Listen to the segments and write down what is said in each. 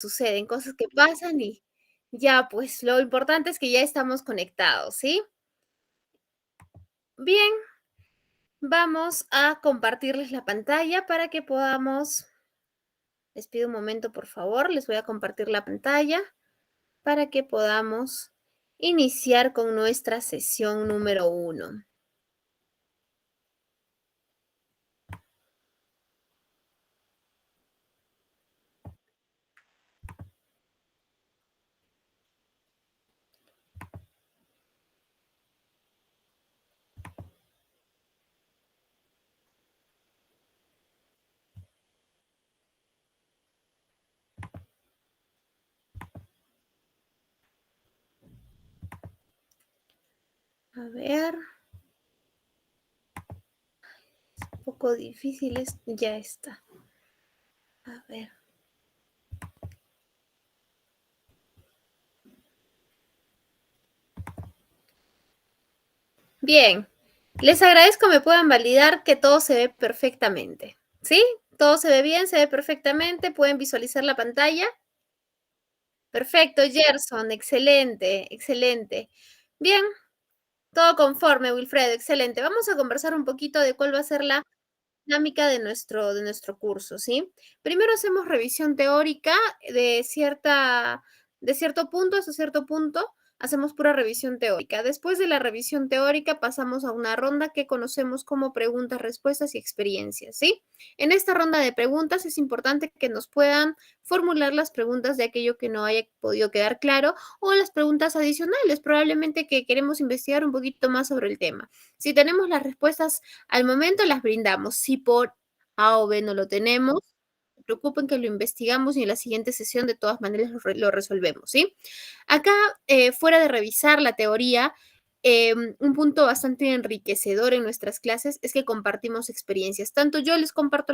suceden, cosas que pasan y ya, pues lo importante es que ya estamos conectados, ¿sí? Bien, vamos a compartirles la pantalla para que podamos, les pido un momento, por favor, les voy a compartir la pantalla para que podamos iniciar con nuestra sesión número uno. A ver, un poco difícil, ya está. A ver. Bien, les agradezco me puedan validar que todo se ve perfectamente, ¿sí? Todo se ve bien, se ve perfectamente, pueden visualizar la pantalla. Perfecto, Gerson, excelente, excelente. Bien, todo conforme, Wilfredo, excelente. Vamos a conversar un poquito de cuál va a ser la dinámica de nuestro curso, ¿sí? Primero hacemos revisión teórica de cierto punto hasta cierto punto, hacemos pura revisión teórica. Después de la revisión teórica pasamos a una ronda que conocemos como preguntas, respuestas y experiencias, ¿sí? En esta ronda de preguntas es importante que nos puedan formular las preguntas de aquello que no haya podido quedar claro o las preguntas adicionales, probablemente que queremos investigar un poquito más sobre el tema. Si tenemos las respuestas al momento las brindamos. Si por A o B no lo tenemos, no se preocupen que lo investigamos y en la siguiente sesión de todas maneras lo resolvemos, ¿sí? Acá, fuera de revisar la teoría, un punto bastante enriquecedor en nuestras clases es que compartimos experiencias. Tanto yo les comparto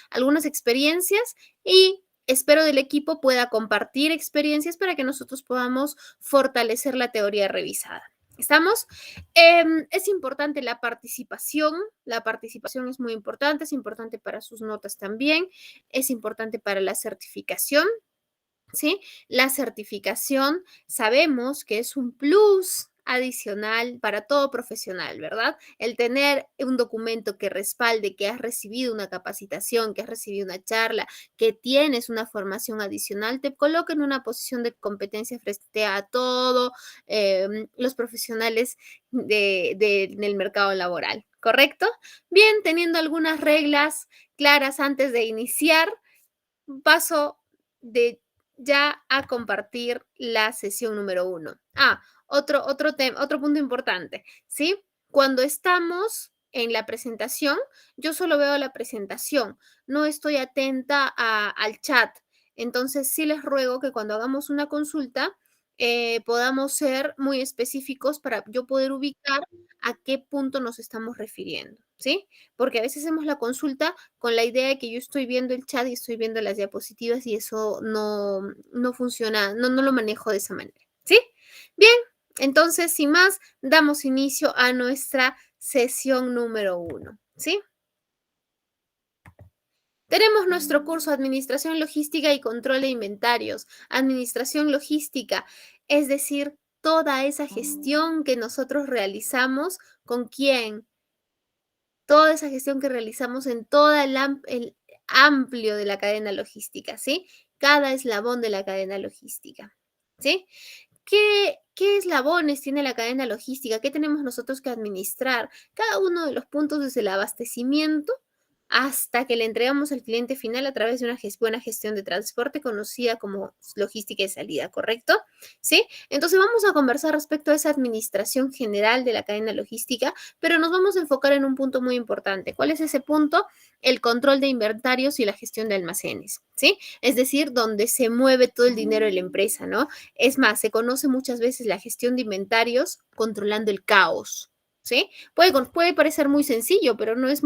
algunas experiencias y espero del equipo pueda compartir experiencias para que nosotros podamos fortalecer la teoría revisada. ¿Estamos? Es importante la participación es muy importante, es importante para sus notas también, es importante para la certificación, ¿sí? La certificación sabemos que es un plus adicional para todo profesional, ¿verdad? El tener un documento que respalde que has recibido una capacitación, que has recibido una charla, que tienes una formación adicional, te coloca en una posición de competencia frente a todos los profesionales del mercado laboral, ¿correcto? Bien, teniendo algunas reglas claras antes de iniciar, paso de ya a compartir la sesión número uno. Otro punto importante, ¿sí? Cuando estamos en la presentación, yo solo veo la presentación, no estoy atenta al chat. Entonces, sí les ruego que cuando hagamos una consulta, podamos ser muy específicos para yo poder ubicar a qué punto nos estamos refiriendo, ¿sí? Porque a veces hacemos la consulta con la idea de que yo estoy viendo el chat y estoy viendo las diapositivas y eso no funciona, no lo manejo de esa manera, ¿sí? Bien, entonces, sin más, damos inicio a nuestra sesión número uno, ¿sí? Tenemos nuestro curso Administración Logística y Control de Inventarios, Administración Logística, es decir, toda esa gestión que nosotros realizamos, ¿con quién? Toda esa gestión que realizamos en toda el amplio de la cadena logística, ¿sí? Cada eslabón de la cadena logística, ¿sí? ¿Qué eslabones tiene la cadena logística? ¿Qué tenemos nosotros que administrar? Cada uno de los puntos desde el abastecimiento hasta que le entregamos al cliente final a través de una buena gestión de transporte conocida como logística de salida, ¿correcto? ¿Sí? Entonces vamos a conversar respecto a esa administración general de la cadena logística, pero nos vamos a enfocar en un punto muy importante. ¿Cuál es ese punto? El control de inventarios y la gestión de almacenes, ¿sí? Es decir, donde se mueve todo el dinero de la empresa, ¿no? Es más, se conoce muchas veces la gestión de inventarios controlando el caos, ¿sí? Puede parecer muy sencillo, pero no es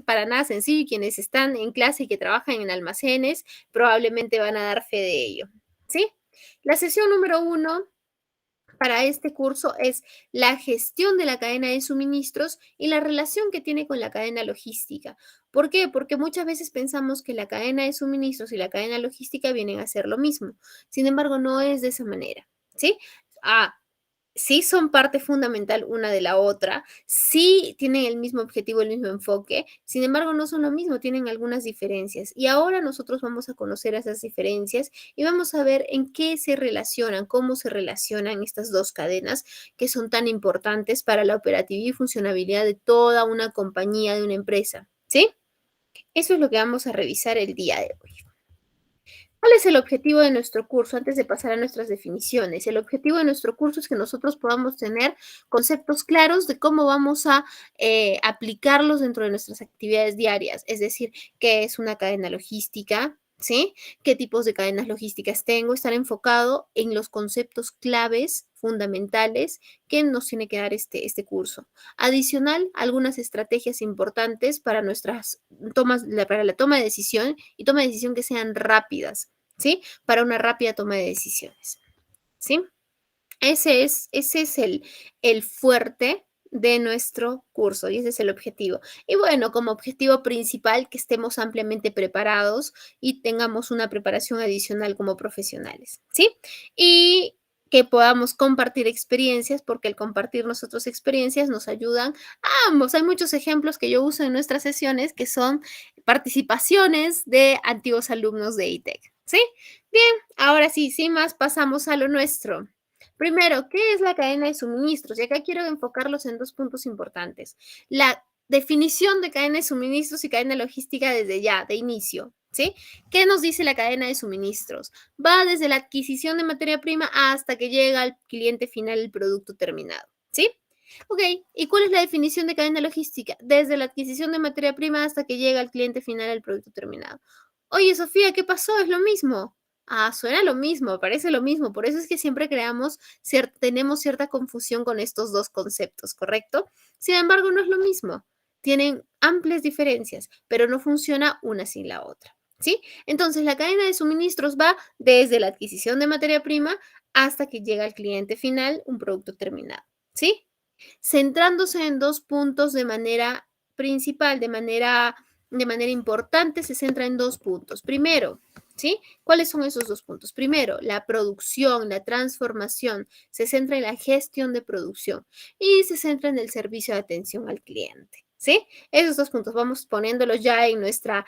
para nada sencillo y quienes están en clase y que trabajan en almacenes probablemente van a dar fe de ello, ¿sí? La sesión número uno para este curso es la gestión de la cadena de suministros y la relación que tiene con la cadena logística. ¿Por qué? Porque muchas veces pensamos que la cadena de suministros y la cadena logística vienen a ser lo mismo. Sin embargo, no es de esa manera, ¿sí? Ah, sí son parte fundamental una de la otra, sí tienen el mismo objetivo, el mismo enfoque, sin embargo, no son lo mismo, tienen algunas diferencias. Y ahora nosotros vamos a conocer esas diferencias y vamos a ver en qué se relacionan, cómo se relacionan estas dos cadenas que son tan importantes para la operatividad y funcionabilidad de toda una compañía, de una empresa, ¿sí? Eso es lo que vamos a revisar el día de hoy. ¿Cuál es el objetivo de nuestro curso? Antes de pasar a nuestras definiciones, el objetivo de nuestro curso es que nosotros podamos tener conceptos claros de cómo vamos a aplicarlos dentro de nuestras actividades diarias, es decir, qué es una cadena logística, ¿sí? ¿Qué tipos de cadenas logísticas tengo? Estar enfocado en los conceptos claves, fundamentales, que nos tiene que dar este curso. Adicional, algunas estrategias importantes para nuestras tomas, para la toma de decisión y toma de decisión que sean rápidas. ¿Sí? Para una rápida toma de decisiones, ¿sí? Ese es el fuerte de nuestro curso y ese es el objetivo. Y bueno, como objetivo principal, que estemos ampliamente preparados y tengamos una preparación adicional como profesionales, ¿sí? Y que podamos compartir experiencias, porque el compartir nosotros experiencias nos ayudan a ambos. Hay muchos ejemplos que yo uso en nuestras sesiones que son participaciones de antiguos alumnos de ITEC, ¿sí? Bien, ahora sí, sin más, pasamos a lo nuestro. Primero, ¿qué es la cadena de suministros? Y acá quiero enfocarlos en dos puntos importantes. La definición de cadena de suministros y cadena logística desde ya, de inicio, ¿sí? ¿Qué nos dice la cadena de suministros? Va desde la adquisición de materia prima hasta que llega al cliente final el producto terminado, ¿sí? Ok, ¿y cuál es la definición de cadena logística? Desde la adquisición de materia prima hasta que llega al cliente final el producto terminado. Oye, Sofía, ¿qué pasó? Es lo mismo. Ah, suena lo mismo, parece lo mismo. Por eso es que siempre tenemos cierta confusión con estos dos conceptos, ¿correcto? Sin embargo, no es lo mismo. Tienen amplias diferencias, pero no funciona una sin la otra, ¿sí? Entonces, la cadena de suministros va desde la adquisición de materia prima hasta que llega al cliente final un producto terminado, ¿sí? Centrándose en dos puntos de manera principal, de manera importante, se centra en dos puntos. Primero, ¿sí? ¿Cuáles son esos dos puntos? Primero, la producción, la transformación, se centra en la gestión de producción y se centra en el servicio de atención al cliente. ¿Sí? Esos dos puntos vamos poniéndolos ya en nuestro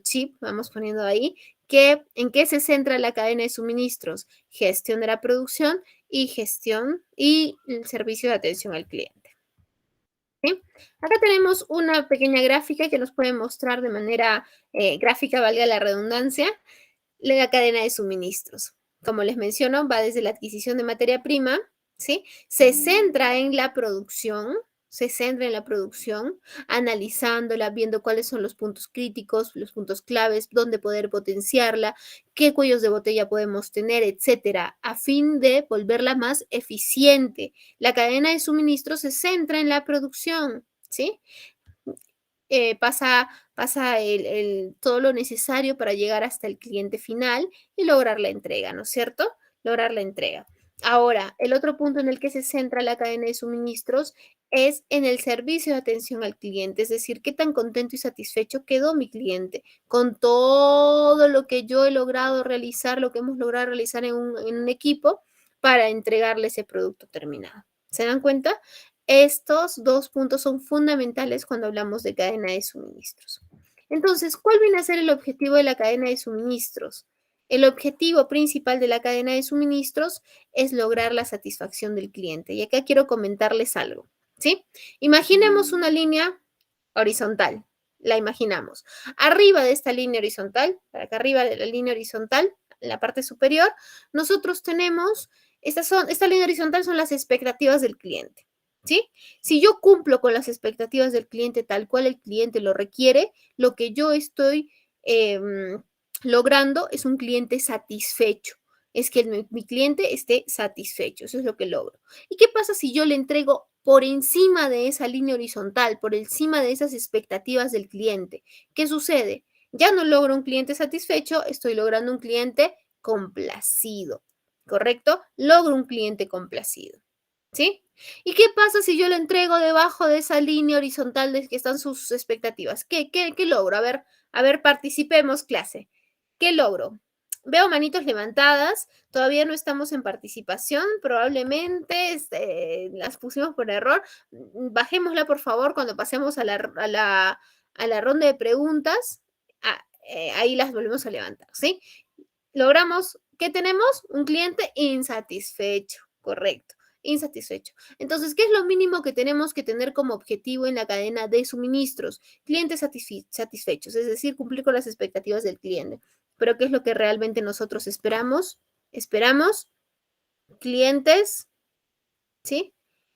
chip, vamos poniendo ahí en qué se centra la cadena de suministros, gestión de la producción y gestión y el servicio de atención al cliente. ¿Sí? Acá tenemos una pequeña gráfica que nos puede mostrar de manera gráfica, valga la redundancia, la cadena de suministros. Como les menciono, va desde la adquisición de materia prima, ¿sí? Se centra en la producción, analizándola, viendo cuáles son los puntos críticos, los puntos claves, dónde poder potenciarla, qué cuellos de botella podemos tener, etcétera, a fin de volverla más eficiente. La cadena de suministro se centra en la producción, ¿sí? Pasa todo lo necesario para llegar hasta el cliente final y lograr la entrega, ¿no es cierto? Lograr la entrega. Ahora, el otro punto en el que se centra la cadena de suministros es en el servicio de atención al cliente, es decir, qué tan contento y satisfecho quedó mi cliente con todo lo que yo he logrado realizar, lo que hemos logrado realizar en un equipo para entregarle ese producto terminado. ¿Se dan cuenta? Estos dos puntos son fundamentales cuando hablamos de cadena de suministros. Entonces, ¿cuál viene a ser el objetivo de la cadena de suministros? El objetivo principal de la cadena de suministros es lograr la satisfacción del cliente. Y acá quiero comentarles algo, ¿sí? Imaginemos una línea horizontal. La imaginamos. Arriba de esta línea horizontal, para acá arriba de la línea horizontal, en la parte superior, nosotros tenemos, esta línea horizontal son las expectativas del cliente. ¿Sí? Si yo cumplo con las expectativas del cliente tal cual el cliente lo requiere, lo que yo estoy logrando es un cliente satisfecho. Es que mi cliente esté satisfecho. Eso es lo que logro. ¿Y qué pasa si yo le entrego por encima de esa línea horizontal, por encima de esas expectativas del cliente? ¿Qué sucede? Ya no logro un cliente satisfecho, estoy logrando un cliente complacido. ¿Correcto? Logro un cliente complacido. ¿Sí? ¿Y qué pasa si yo lo entrego debajo de esa línea horizontal de que están sus expectativas? ¿Qué logro? A ver, participemos, clase. ¿Qué logro? Veo manitos levantadas, todavía no estamos en participación, probablemente las pusimos por error. Bajémosla, por favor, cuando pasemos a la ronda de preguntas. Ahí las volvemos a levantar, ¿sí? Logramos, ¿qué tenemos? Un cliente insatisfecho, correcto, insatisfecho. Entonces, ¿qué es lo mínimo que tenemos que tener como objetivo en la cadena de suministros? Clientes satisfechos, es decir, cumplir con las expectativas del cliente. Pero ¿qué es lo que realmente nosotros esperamos? Esperamos clientes, ¿sí?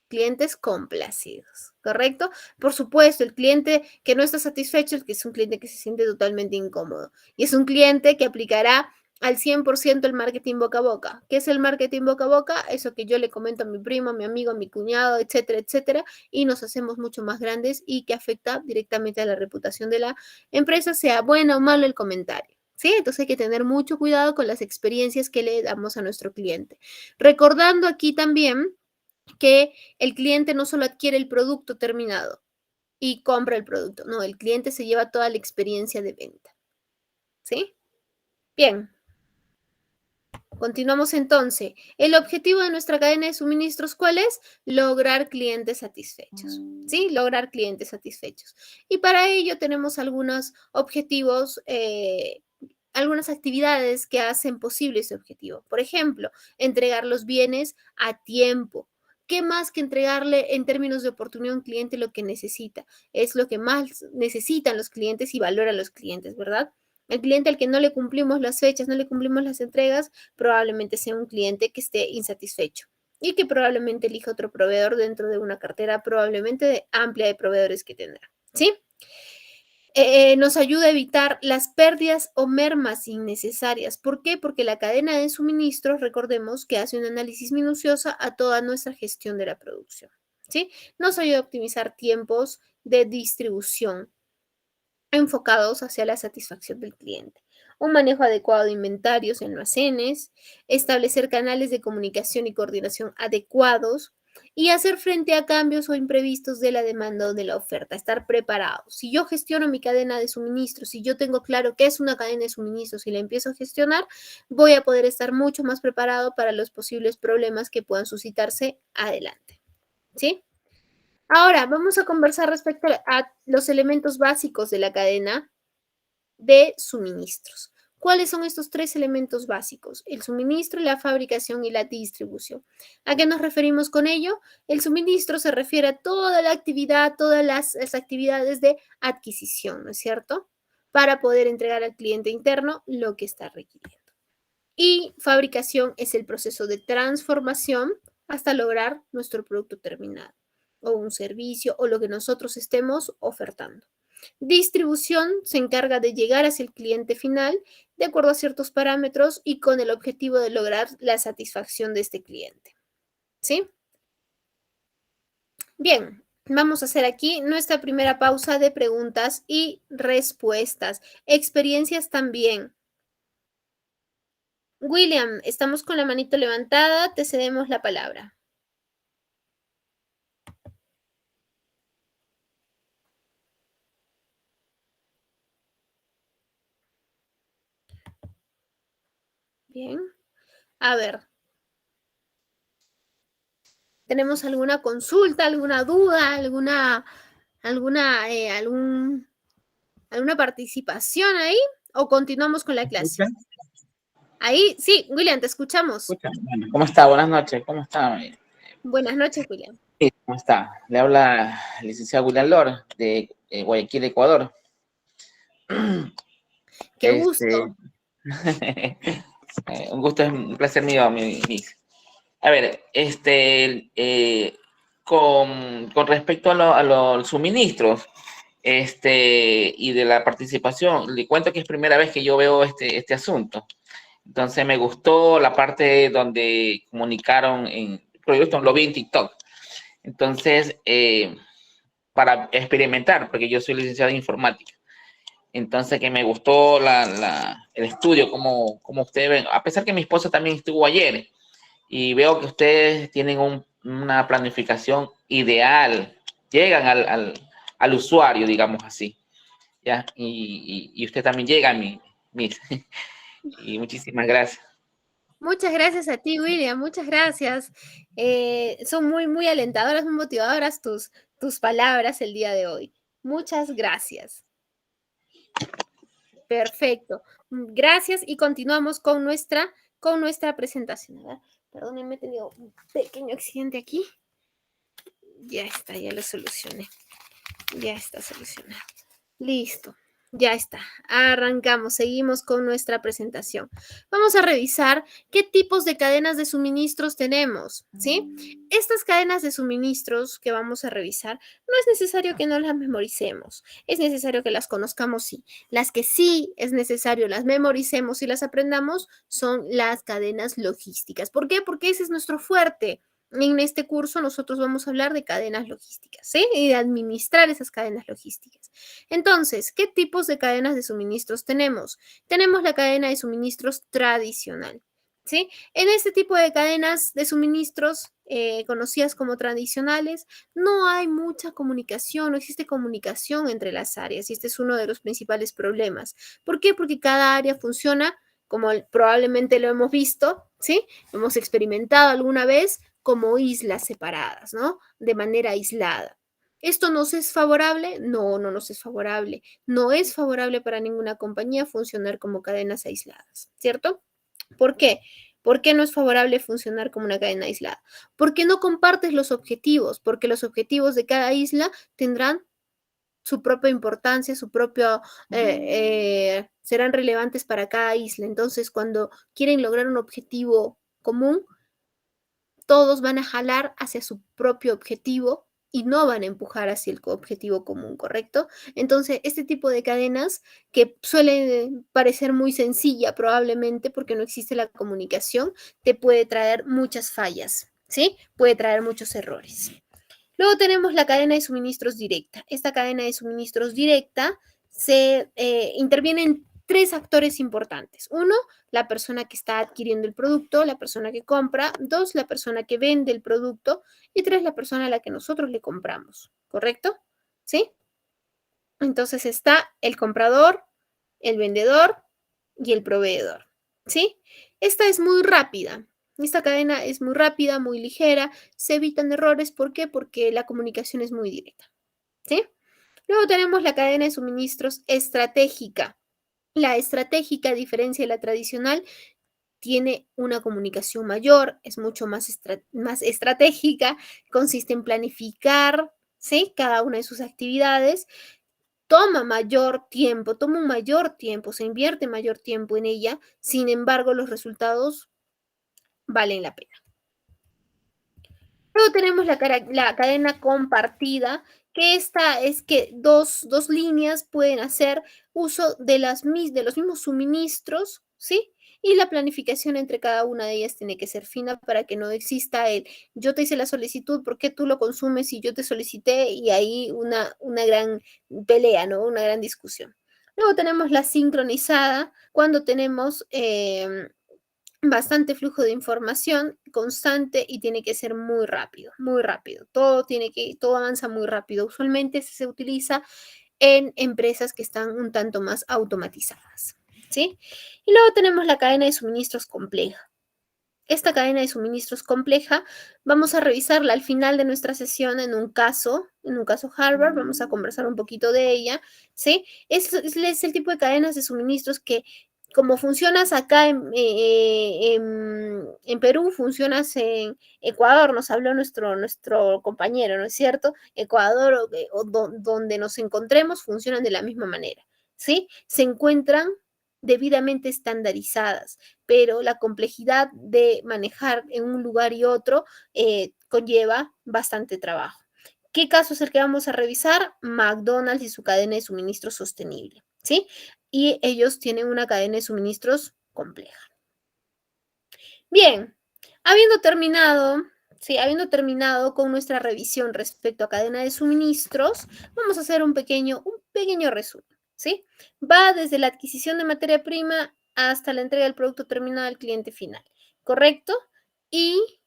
Clientes complacidos, ¿correcto? Por supuesto, el cliente que no está satisfecho es un cliente que se siente totalmente incómodo y es un cliente que aplicará al 100% el marketing boca a boca. ¿Qué es el marketing boca a boca? Eso que yo le comento a mi primo, a mi amigo, a mi cuñado, etcétera, etcétera, y nos hacemos mucho más grandes y que afecta directamente a la reputación de la empresa, sea bueno o malo el comentario. ¿Sí? Entonces hay que tener mucho cuidado con las experiencias que le damos a nuestro cliente. Recordando aquí también que el cliente no solo adquiere el producto terminado y compra el producto, no, el cliente se lleva toda la experiencia de venta. ¿Sí? Bien. Continuamos entonces. El objetivo de nuestra cadena de suministros, ¿cuál es? Lograr clientes satisfechos. ¿Sí? Lograr clientes satisfechos. Y para ello tenemos algunos objetivos, algunas actividades que hacen posible ese objetivo. Por ejemplo, entregar los bienes a tiempo. ¿Qué más que entregarle en términos de oportunidad a un cliente lo que necesita? Es lo que más necesitan los clientes y valoran los clientes, ¿verdad? El cliente al que no le cumplimos las fechas, no le cumplimos las entregas, probablemente sea un cliente que esté insatisfecho y que probablemente elija otro proveedor dentro de una cartera probablemente amplia de proveedores que tendrá. ¿Sí? Nos ayuda a evitar las pérdidas o mermas innecesarias. ¿Por qué? Porque la cadena de suministros, recordemos que hace un análisis minucioso a toda nuestra gestión de la producción. ¿Sí? Nos ayuda a optimizar tiempos de distribución enfocados hacia la satisfacción del cliente. Un manejo adecuado de inventarios en almacenes, establecer canales de comunicación y coordinación adecuados y hacer frente a cambios o imprevistos de la demanda o de la oferta, estar preparados. Si yo gestiono mi cadena de suministros, si yo tengo claro qué es una cadena de suministros y la empiezo a gestionar, voy a poder estar mucho más preparado para los posibles problemas que puedan suscitarse adelante. ¿Sí? Ahora, vamos a conversar respecto a los elementos básicos de la cadena de suministros. ¿Cuáles son estos tres elementos básicos? El suministro, la fabricación y la distribución. ¿A qué nos referimos con ello? El suministro se refiere a toda la actividad, todas las actividades de adquisición, ¿no es cierto? Para poder entregar al cliente interno lo que está requiriendo. Y fabricación es el proceso de transformación hasta lograr nuestro producto terminado o un servicio o lo que nosotros estemos ofertando. Distribución se encarga de llegar hacia el cliente final de acuerdo a ciertos parámetros y con el objetivo de lograr la satisfacción de este cliente. ¿Sí? Bien, vamos a hacer aquí nuestra primera pausa de preguntas y respuestas. Experiencias también. William, estamos con la manito levantada, te cedemos la palabra. Bien, a ver, ¿tenemos alguna consulta, alguna duda, alguna participación ahí? ¿O continuamos con la clase? Ahí, sí, William, te escuchamos. Bueno, ¿cómo está? Buenas noches. ¿Cómo está? Buenas noches, William. Sí, ¿cómo está? Le habla el licenciado William Lor de Guayaquil, Ecuador. Qué gusto. Un gusto, es un placer mío, Miss. A ver, con respecto a los suministros, y de la participación, le cuento que es primera vez que yo veo este asunto. Entonces me gustó la parte donde comunicaron pero yo esto lo vi en TikTok. Entonces, para experimentar, porque yo soy licenciado en informática. Entonces, que me gustó el estudio, como ustedes ven, a pesar que mi esposa también estuvo ayer y veo que ustedes tienen una planificación ideal, llegan al usuario, digamos así, ¿ya? Y usted también llega a mí, y muchísimas gracias. Muchas gracias a ti, William, muchas gracias. Son muy, muy alentadoras, muy motivadoras tus palabras el día de hoy. Muchas gracias. Perfecto. Gracias y continuamos con nuestra presentación. ¿Verdad? Perdónenme, he tenido un pequeño accidente aquí. Ya está, ya lo solucioné. Ya está solucionado. Listo. Ya está. Arrancamos. Seguimos con nuestra presentación. Vamos a revisar qué tipos de cadenas de suministros tenemos, ¿sí? Estas cadenas de suministros que vamos a revisar, no es necesario que no las memoricemos. Es necesario que las conozcamos, sí. Las que sí es necesario las memoricemos y las aprendamos son las cadenas logísticas. ¿Por qué? Porque ese es nuestro fuerte. En este curso nosotros vamos a hablar de cadenas logísticas, ¿sí? Y de administrar esas cadenas logísticas. Entonces, ¿qué tipos de cadenas de suministros tenemos? Tenemos la cadena de suministros tradicional, ¿sí? En este tipo de cadenas de suministros, conocidas como tradicionales, no hay mucha comunicación, no existe comunicación entre las áreas y este es uno de los principales problemas. ¿Por qué? Porque cada área funciona como probablemente lo hemos visto, ¿sí? Lo hemos experimentado alguna vez como islas separadas, ¿no? De manera aislada. ¿Esto nos es favorable? No, no nos es favorable. No es favorable para ninguna compañía funcionar como cadenas aisladas, ¿cierto? ¿Por qué? ¿Por qué no es favorable funcionar como una cadena aislada? Porque no compartes los objetivos, porque los objetivos de cada isla tendrán su propia importancia, serán relevantes para cada isla. Entonces, cuando quieren lograr un objetivo común, todos van a jalar hacia su propio objetivo y no van a empujar hacia el objetivo común, ¿correcto? Entonces, este tipo de cadenas que suele parecer muy sencilla probablemente porque no existe la comunicación, te puede traer muchas fallas, ¿sí? Puede traer muchos errores. Luego tenemos la cadena de suministros directa. Esta cadena de suministros directa se interviene en tres actores importantes. Uno, la persona que está adquiriendo el producto, la persona que compra. Dos, la persona que vende el producto. Y tres, la persona a la que nosotros le compramos. ¿Correcto? ¿Sí? Entonces está el comprador, el vendedor y el proveedor. ¿Sí? Esta es muy rápida. Esta cadena es muy rápida, muy ligera, se evitan errores. ¿Por qué? Porque la comunicación es muy directa. ¿Sí? Luego tenemos la cadena de suministros estratégica. La estratégica, a diferencia de la tradicional, tiene una comunicación mayor, es mucho más estratégica, consiste en planificar, ¿sí? Cada una de sus actividades, toma un mayor tiempo, se invierte mayor tiempo en ella, sin embargo, los resultados valen la pena. Luego tenemos la cadena compartida, que esta es que dos líneas pueden hacer uso de los mismos suministros, ¿sí? Y la planificación entre cada una de ellas tiene que ser fina para que no exista el yo te hice la solicitud, ¿por qué tú lo consumes y yo te solicité? Y ahí una gran pelea, ¿no? Una gran discusión. Luego tenemos la sincronizada, cuando tenemos bastante flujo de información constante y tiene que ser muy rápido, muy rápido. Todo avanza muy rápido. Usualmente se utiliza en empresas que están un tanto más automatizadas, ¿sí? Y luego tenemos la cadena de suministros compleja. Esta cadena de suministros compleja, vamos a revisarla al final de nuestra sesión en un caso Harvard, vamos a conversar un poquito de ella, ¿sí? Es el tipo de cadenas de suministros que, como funcionas acá en Perú, funcionas en Ecuador, nos habló nuestro compañero, ¿no es cierto? Ecuador donde nos encontremos funcionan de la misma manera, ¿sí? Se encuentran debidamente estandarizadas, pero la complejidad de manejar en un lugar y otro conlleva bastante trabajo. ¿Qué caso es el que vamos a revisar? McDonald's y su cadena de suministro sostenible, ¿sí? Y ellos tienen una cadena de suministros compleja. Bien, habiendo terminado, sí, habiendo terminado con nuestra revisión respecto a cadena de suministros, vamos a hacer un pequeño resumen, ¿sí? Va desde la adquisición de materia prima hasta la entrega del producto terminado al cliente final, ¿correcto? y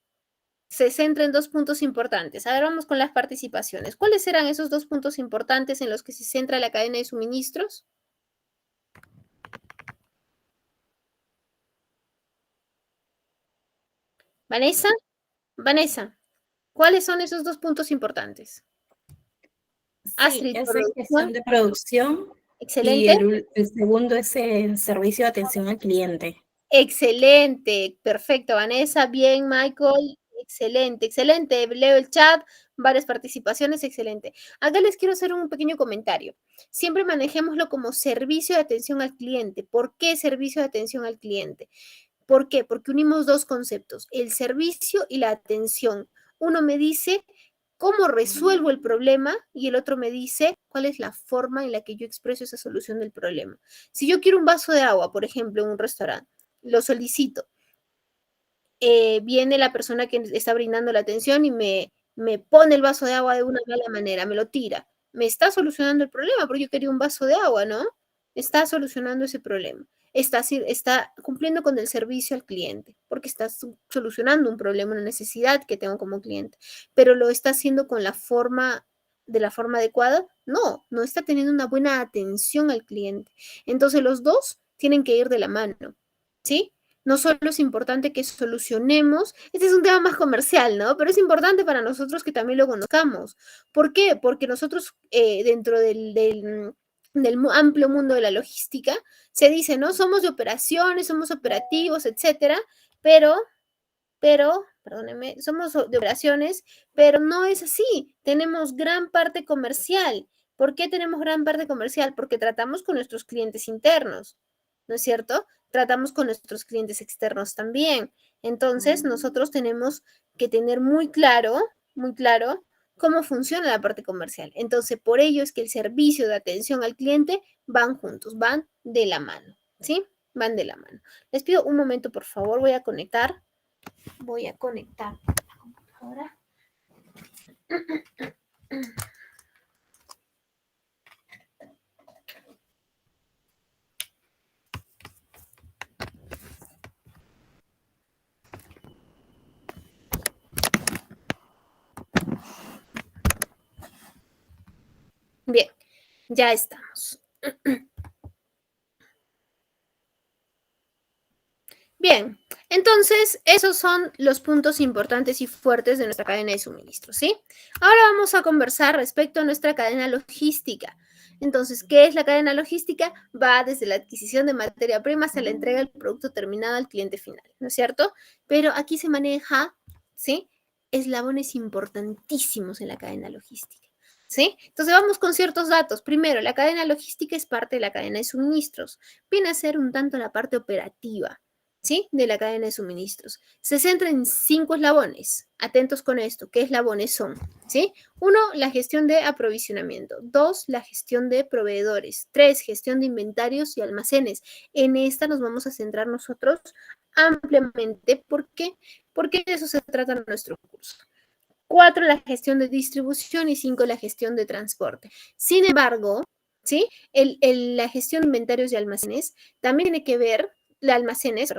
se centra en 2 puntos importantes. A ver, vamos con las participaciones. ¿Cuáles serán esos 2 puntos importantes en los que se centra la cadena de suministros? Vanessa, Vanessa, ¿cuáles son esos 2 puntos importantes? Sí, Astrid, es en producción. gestión de producción y Excelente. el segundo es en servicio de atención al cliente. Excelente, perfecto, Vanessa, bien, Michael, excelente, excelente. Leo el chat, varias participaciones, excelente. Acá les quiero hacer un pequeño comentario. Siempre manejémoslo como servicio de atención al cliente. ¿Por qué servicio de atención al cliente? ¿Por qué? Porque unimos dos conceptos, el servicio y la atención. Uno me dice cómo resuelvo el problema y el otro me dice cuál es la forma en la que yo expreso esa solución del problema. Si yo quiero un vaso de agua, por ejemplo, en un restaurante, lo solicito. Viene la persona que está brindando la atención y me pone el vaso de agua de una mala manera, me lo tira. Me está solucionando el problema, porque yo quería un vaso de agua, ¿no? Está solucionando ese problema. Está cumpliendo con el servicio al cliente, porque está solucionando un problema, una necesidad que tengo como cliente. Pero lo está haciendo con de la forma adecuada. No, no está teniendo una buena atención al cliente. Entonces los dos tienen que ir de la mano, ¿sí? No solo es importante que solucionemos, este es un tema más comercial, ¿no? Pero es importante para nosotros que también lo conozcamos. ¿Por qué? Porque nosotros dentro del amplio mundo de la logística se dice, ¿no? Somos de operaciones, somos operativos, etcétera, perdónenme, somos de operaciones, pero no es así. Tenemos gran parte comercial. ¿Por qué tenemos gran parte comercial? Porque tratamos con nuestros clientes internos, ¿no es cierto? Tratamos con nuestros clientes externos también. Entonces, nosotros tenemos que tener muy claro cómo funciona la parte comercial. Entonces, por ello es que el servicio de atención al cliente van juntos, van de la mano, ¿sí? Van de la mano. Les pido un momento, por favor, voy a conectar la computadora. Bien, ya estamos. Bien, entonces esos son los puntos importantes y fuertes de nuestra cadena de suministro, ¿sí? Ahora vamos a conversar respecto a nuestra cadena logística. Entonces, ¿qué es la cadena logística? Va desde la adquisición de materia prima hasta la entrega del producto terminado al cliente final, ¿no es cierto? Pero aquí se maneja, ¿sí? Eslabones importantísimos en la cadena logística, ¿sí? Entonces vamos con ciertos datos. Primero, la cadena logística es parte de la cadena de suministros. Viene a ser un tanto la parte operativa, ¿sí? De la cadena de suministros. Se centra en 5 eslabones. Atentos con esto. ¿Qué eslabones son? ¿Sí? 1, la gestión de aprovisionamiento. 2, la gestión de proveedores. 3, gestión de inventarios y almacenes. En esta nos vamos a centrar nosotros ampliamente. ¿Por qué? Porque de eso se trata nuestro curso. 4, la gestión de distribución y 5, la gestión de transporte. Sin embargo, ¿sí? La gestión de inventarios y almacenes también tiene que ver de almacenes,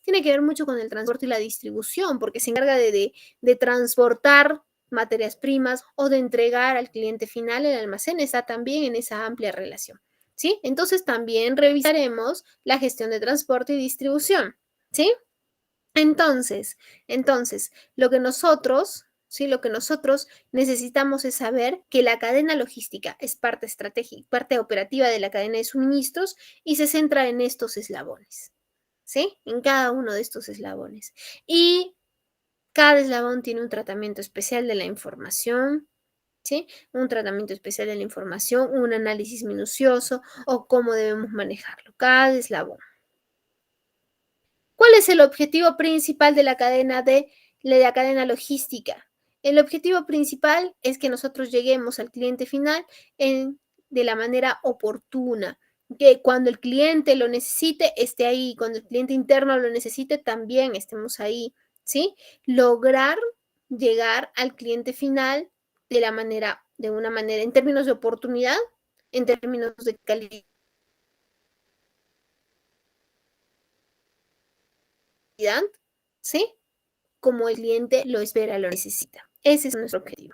tiene que ver mucho con el transporte y la distribución, porque se encarga de transportar materias primas o de entregar al cliente final. El almacén está también en esa amplia relación, ¿sí? Entonces también revisaremos la gestión de transporte y distribución, ¿sí? Entonces, lo que nosotros, ¿sí? Lo que nosotros necesitamos es saber que la cadena logística es parte estratégica, parte operativa de la cadena de suministros y se centra en estos eslabones, ¿sí? En cada uno de estos eslabones. Y cada eslabón tiene un tratamiento especial de la información, ¿sí? Un tratamiento especial de la información, un análisis minucioso o cómo debemos manejarlo, cada eslabón. ¿Cuál es el objetivo principal de la cadena logística? El objetivo principal es que nosotros lleguemos al cliente final de la manera oportuna, que cuando el cliente lo necesite esté ahí, cuando el cliente interno lo necesite también estemos ahí, ¿sí? Lograr llegar al cliente final de una manera, en términos de oportunidad, en términos de calidad, ¿sí? como el cliente lo espera, lo necesita. Ese es nuestro objetivo.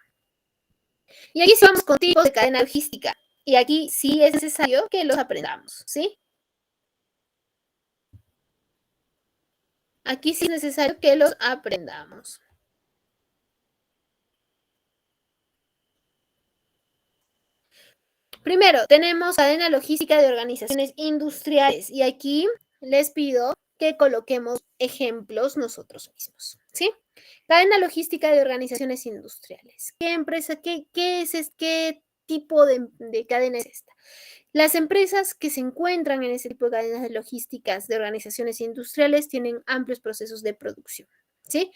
Y aquí sí vamos con tipos de cadena logística. Y aquí sí es necesario que los aprendamos, ¿sí? Aquí sí es necesario que los aprendamos. Primero, tenemos cadena logística de organizaciones industriales. Y aquí les pido que coloquemos ejemplos nosotros mismos, ¿sí? Cadena logística de organizaciones industriales. ¿Qué empresa, qué tipo de cadena es esta? Las empresas que se encuentran en ese tipo de cadenas de logísticas de organizaciones industriales tienen amplios procesos de producción, ¿sí?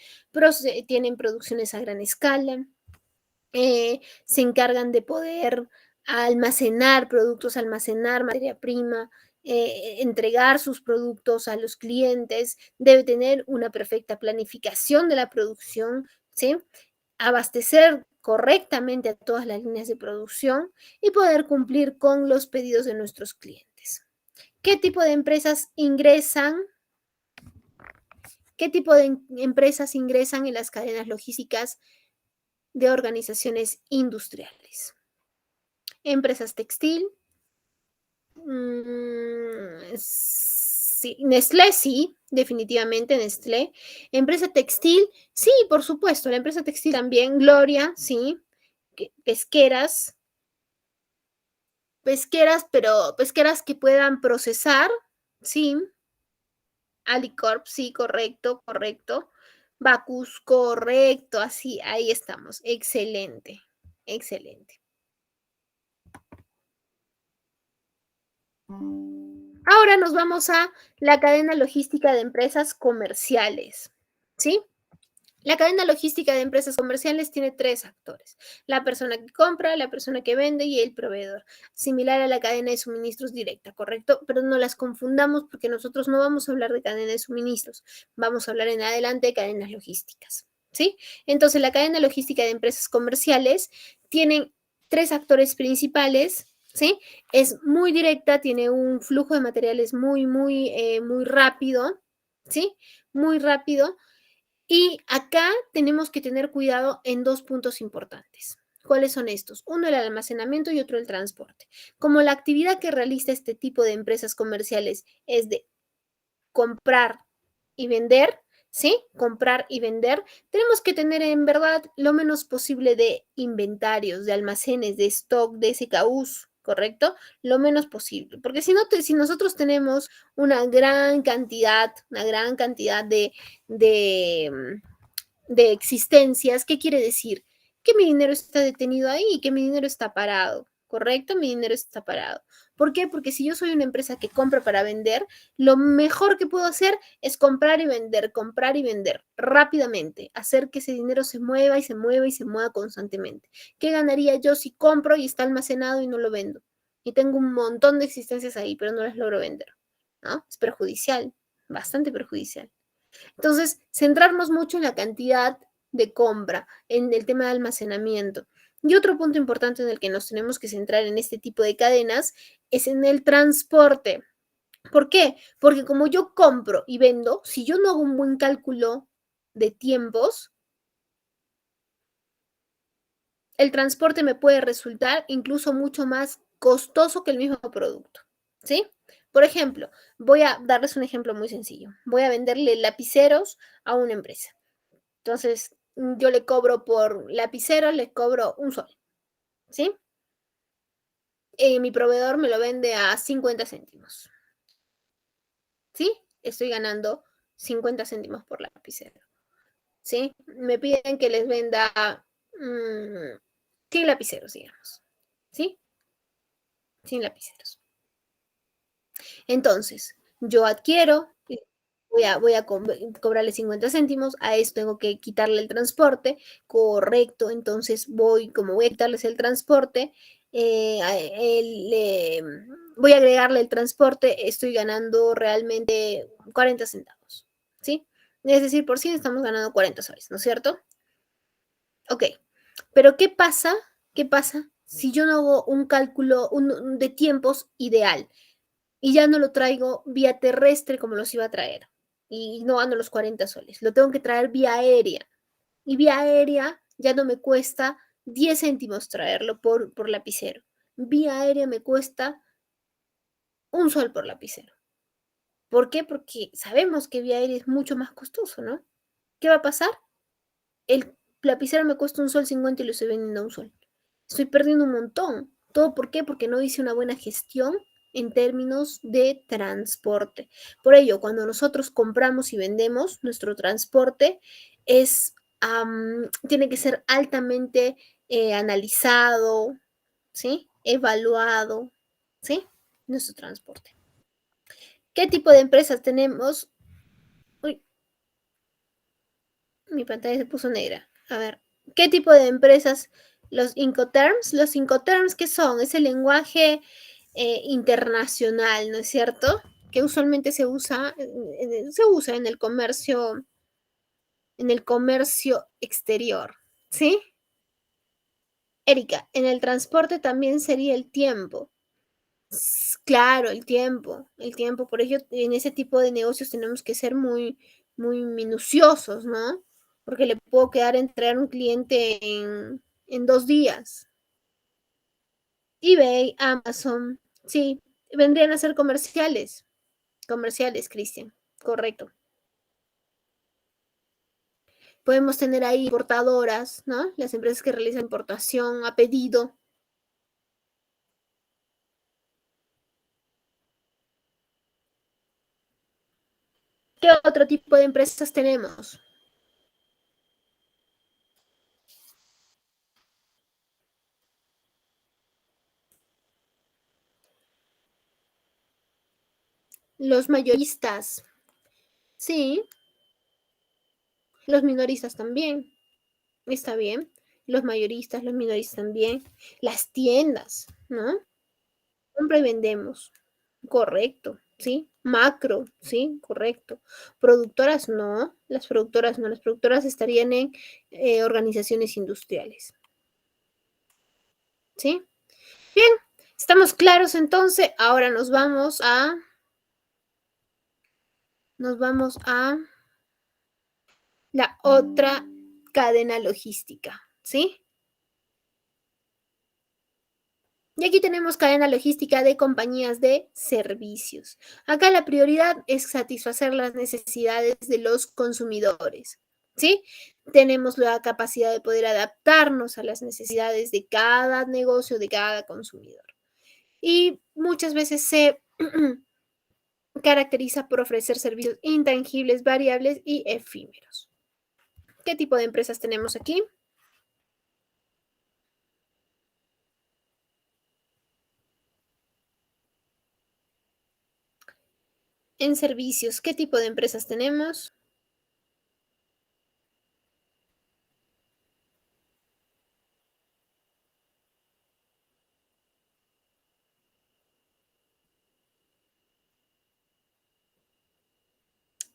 Tienen producciones a gran escala, se encargan de poder almacenar productos, almacenar materia prima, entregar sus productos a los clientes, debe tener una perfecta planificación de la producción, ¿sí? Abastecer correctamente a todas las líneas de producción y poder cumplir con los pedidos de nuestros clientes. ¿Qué tipo de empresas ingresan? ¿Qué tipo de empresas ingresan en las cadenas logísticas de organizaciones industriales? Empresas textil, sí, Nestlé, sí, definitivamente Nestlé. Empresa textil, sí, por supuesto, la empresa textil también, Gloria, sí, pesqueras, pero pesqueras que puedan procesar, sí. Alicorp, sí, correcto, correcto. Bacus, correcto, así, ahí estamos. Excelente, excelente. Ahora nos vamos a la cadena logística de empresas comerciales, ¿sí? La cadena logística de empresas comerciales tiene 3 actores: la persona que compra, la persona que vende y el proveedor. Similar a la cadena de suministros directa, ¿correcto? Pero no las confundamos porque nosotros no vamos a hablar de cadena de suministros, vamos a hablar en adelante de cadenas logísticas, ¿sí? Entonces, la cadena logística de empresas comerciales tiene 3 actores principales, ¿sí? Es muy directa, tiene un flujo de materiales muy rápido, ¿sí? Muy rápido. Y acá tenemos que tener cuidado en 2 puntos importantes. ¿Cuáles son estos? Uno, el almacenamiento y otro, el transporte. Como la actividad que realiza este tipo de empresas comerciales es de comprar y vender, ¿sí? Comprar y vender, tenemos que tener en verdad lo menos posible de inventarios, de almacenes, de stock, de SKUs, ¿correcto? Lo menos posible, porque si no, si nosotros tenemos una gran cantidad de, de existencias, ¿qué quiere decir? Que mi dinero está detenido ahí, que mi dinero está parado, ¿correcto? Mi dinero está parado. ¿Por qué? Porque si yo soy una empresa que compra para vender, lo mejor que puedo hacer es comprar y vender rápidamente, hacer que ese dinero se mueva y se mueva y se mueva constantemente. ¿Qué ganaría yo si compro y está almacenado y no lo vendo? Y tengo un montón de existencias ahí, pero no las logro vender, ¿no? Es perjudicial, bastante perjudicial. Entonces, centrarnos mucho en la cantidad de compra, en el tema de almacenamiento. Y otro punto importante en el que nos tenemos que centrar en este tipo de cadenas es en el transporte. ¿Por qué? Porque como yo compro y vendo, si yo no hago un buen cálculo de tiempos, el transporte me puede resultar incluso mucho más costoso que el mismo producto, ¿sí? Por ejemplo, voy a darles un ejemplo muy sencillo. Voy a venderle lapiceros a una empresa. Entonces, yo le cobro por lapicero, le cobro un sol, ¿sí? Mi proveedor me lo vende a 50 céntimos, ¿sí? Estoy ganando 50 céntimos por lapicero, ¿sí? Me piden que les venda 100 lapiceros, digamos, ¿sí? 100 lapiceros. Entonces, yo adquiero, voy a cobrarle 50 céntimos, a eso tengo que quitarle el transporte, correcto, entonces como voy a quitarles el transporte, voy a agregarle el transporte, estoy ganando realmente 40 centavos, ¿sí? Es decir, por 100 estamos ganando 40 soles, ¿no es cierto? Ok, pero ¿qué pasa? ¿Qué pasa si yo no hago un cálculo de tiempos ideal y ya no lo traigo vía terrestre como los iba a traer? y no gano los 40 soles. Lo tengo que traer vía aérea. Y vía aérea ya no me cuesta 10 céntimos traerlo por lapicero. Vía aérea me cuesta 1 sol por lapicero. ¿Por qué? Porque sabemos que vía aérea es mucho más costoso, ¿no? ¿Qué va a pasar? El lapicero me cuesta 1,50 sol y lo estoy vendiendo a 1 sol. Estoy perdiendo un montón. ¿Todo por qué? Porque no hice una buena gestión en términos de transporte. Por ello, cuando nosotros compramos y vendemos, nuestro transporte es, tiene que ser altamente analizado, ¿sí? Evaluado, ¿sí? Nuestro transporte. ¿Qué tipo de empresas tenemos? Uy, mi pantalla se puso negra. A ver, ¿qué tipo de empresas? Los Incoterms. Los Incoterms, ¿qué son? Es el lenguaje internacional, ¿no es cierto? Que usualmente se usa en el comercio exterior, ¿sí? Erika, en el transporte también sería el tiempo. Claro, el tiempo. Por ello, en ese tipo de negocios tenemos que ser muy, muy minuciosos, ¿no? Porque le puedo quedar entregar a un cliente en 2 días. eBay, Amazon, sí, vendrían a ser comerciales, Cristian, correcto. Podemos tener ahí importadoras, ¿no? Las empresas que realizan importación a pedido. ¿Qué otro tipo de empresas tenemos? Los mayoristas, sí, los minoristas también, está bien. Los minoristas también. Las tiendas, ¿no? Compra y vendemos, correcto, ¿sí? Macro, ¿sí? Correcto. Productoras no, las productoras no, las productoras estarían en organizaciones industriales, ¿sí? Bien, estamos claros entonces, ahora nos vamos a la otra cadena logística, ¿sí? Y aquí tenemos cadena logística de compañías de servicios. Acá la prioridad es satisfacer las necesidades de los consumidores, ¿sí? Tenemos la capacidad de poder adaptarnos a las necesidades de cada negocio, de cada consumidor. Y muchas veces se caracteriza por ofrecer servicios intangibles, variables y efímeros. ¿Qué tipo de empresas tenemos aquí? En servicios, ¿qué tipo de empresas tenemos?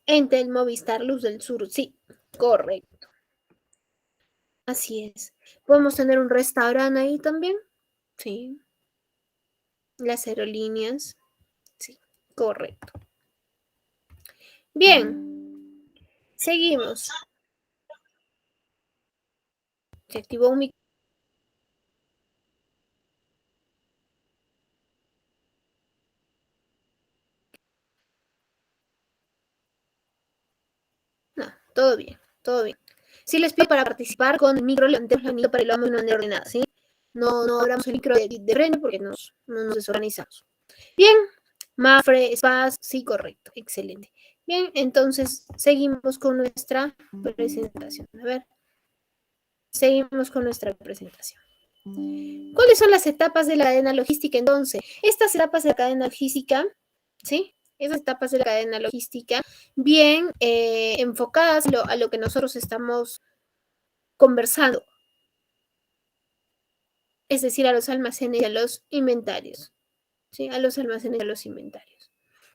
Entel, Movistar, Luz del Sur, sí, correcto. Así es. ¿Podemos tener un restaurante ahí también? Sí. Las aerolíneas, sí, correcto. Bien, seguimos. Se activó un micrófono. No, todo bien, todo bien. Sí les pido para participar con el micro, levantemos la manito para que lo hagamos de una manera ordenada, ¿sí? No abramos el micro de frente porque no nos desorganizamos. Bien, Mafre, Spaz, sí, correcto, excelente. Bien, entonces seguimos con nuestra presentación. A ver, seguimos con nuestra presentación. ¿Cuáles son las etapas de la cadena logística entonces? Estas etapas de la cadena logística, ¿sí? Esas etapas de la cadena logística, bien enfocadas a lo que nosotros estamos conversando, es decir, a los almacenes y a los inventarios, ¿sí? A los almacenes y a los inventarios.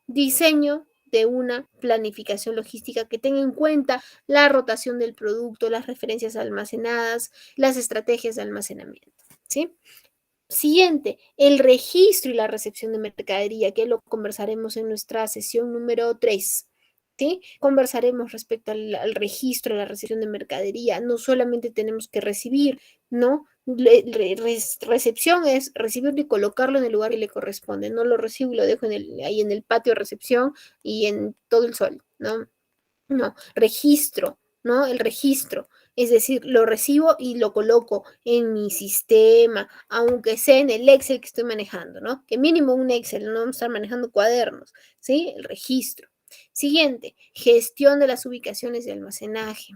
Diseño de una planificación logística que tenga en cuenta la rotación del producto, las referencias almacenadas, las estrategias de almacenamiento, ¿sí? Siguiente, el registro y la recepción de mercadería, que lo conversaremos en nuestra sesión número 3. ¿sí? Conversaremos respecto al registro, a la recepción de mercadería. No solamente tenemos que recibir, ¿no? Recepción es recibirlo y colocarlo en el lugar que le corresponde. No lo recibo y lo dejo ahí en el patio de recepción y en todo el sol, ¿no? No, registro, ¿no? El registro. Es decir, lo recibo y lo coloco en mi sistema, aunque sea en el Excel que estoy manejando, ¿no? Que mínimo un Excel, no vamos a estar manejando cuadernos, ¿sí? El registro. Siguiente, gestión de las ubicaciones de almacenaje,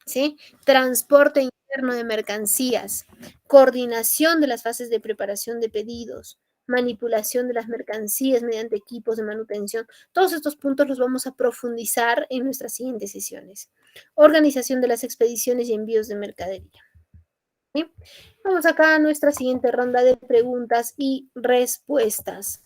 ¿sí? Transporte interno de mercancías, coordinación de las fases de preparación de pedidos, manipulación de las mercancías mediante equipos de manutención. Todos estos puntos los vamos a profundizar en nuestras siguientes sesiones. Organización de las expediciones y envíos de mercadería. ¿Sí? Vamos acá a nuestra siguiente ronda de preguntas y respuestas.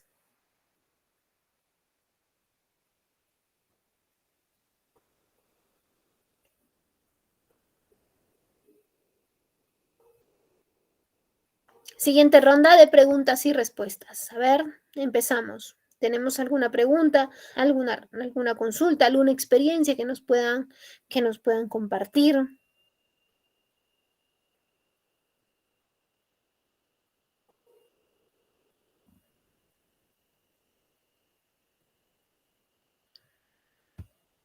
Siguiente ronda de preguntas y respuestas. A ver, empezamos. ¿Tenemos alguna pregunta, alguna consulta, alguna experiencia que nos puedan compartir?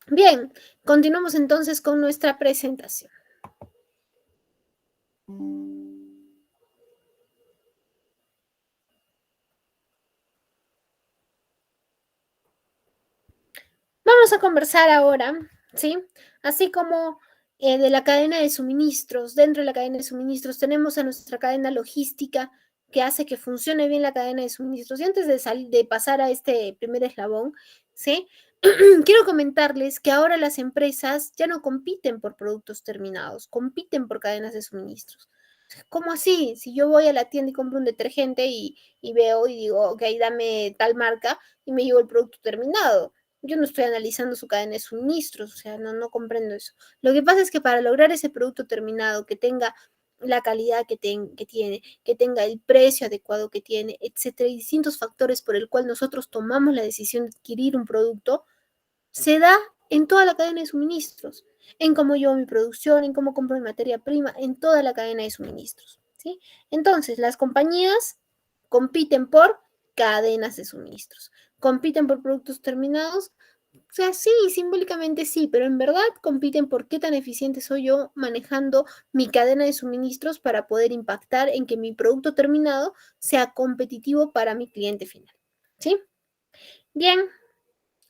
Bien, continuamos entonces con nuestra presentación. Vamos a conversar ahora, ¿sí? Así como de la cadena de suministros. Dentro de la cadena de suministros tenemos a nuestra cadena logística que hace que funcione bien la cadena de suministros. Y antes de pasar a este primer eslabón, ¿sí? Quiero comentarles que ahora las empresas ya no compiten por productos terminados, compiten por cadenas de suministros. ¿Cómo así? Si yo voy a la tienda y compro un detergente y veo y digo, ok, dame tal marca y me llevo el producto terminado. Yo no estoy analizando su cadena de suministros, o sea, no comprendo eso. Lo que pasa es que para lograr ese producto terminado que tenga la calidad que tiene, que tenga el precio adecuado que tiene, etcétera, y distintos factores por el cual nosotros tomamos la decisión de adquirir un producto, se da en toda la cadena de suministros, en cómo llevo mi producción, en cómo compro mi materia prima, en toda la cadena de suministros, ¿sí? Entonces, las compañías compiten por cadenas de suministros, compiten por productos terminados, o sea, sí, simbólicamente sí, pero en verdad compiten por qué tan eficiente soy yo manejando mi cadena de suministros para poder impactar en que mi producto terminado sea competitivo para mi cliente final, ¿sí? Bien,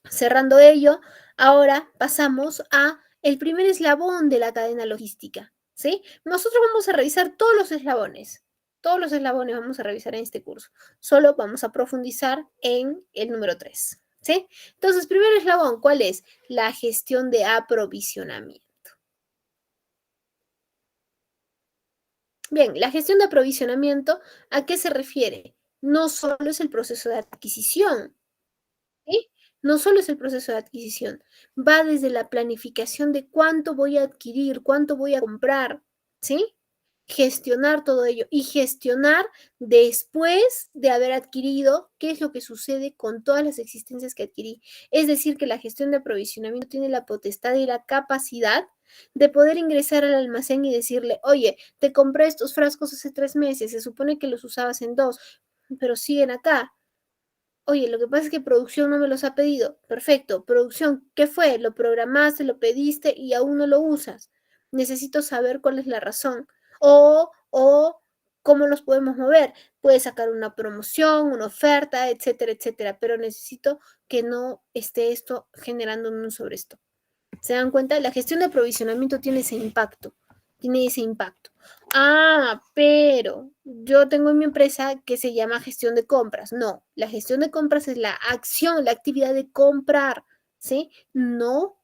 cerrando ello, ahora pasamos a el primer eslabón de la cadena logística, ¿sí? Nosotros vamos a revisar todos los eslabones vamos a revisar en este curso. Solo vamos a profundizar en el número 3, ¿sí? Entonces, primer eslabón, ¿cuál es? La gestión de aprovisionamiento. Bien, la gestión de aprovisionamiento, ¿a qué se refiere? No solo es el proceso de adquisición, ¿sí? No solo es el proceso de adquisición, va desde la planificación de cuánto voy a adquirir, cuánto voy a comprar, ¿sí? Gestionar todo ello y gestionar después de haber adquirido qué es lo que sucede con todas las existencias que adquirí. Es decir, que la gestión de aprovisionamiento tiene la potestad y la capacidad de poder ingresar al almacén y decirle, oye, te compré estos frascos hace 3 meses, se supone que los usabas en 2, pero siguen acá. Oye, lo que pasa es que producción no me los ha pedido. Perfecto. Producción, ¿qué fue? Lo programaste, lo pediste y aún no lo usas. Necesito saber cuál es la razón. O cómo los podemos mover. Puedes sacar una promoción, una oferta, etcétera, etcétera. Pero necesito que no esté esto generando un sobre esto. ¿Se dan cuenta? La gestión de aprovisionamiento tiene ese impacto. Tiene ese impacto. Ah, pero yo tengo en mi empresa que se llama gestión de compras. No, la gestión de compras es la acción, la actividad de comprar, ¿sí? No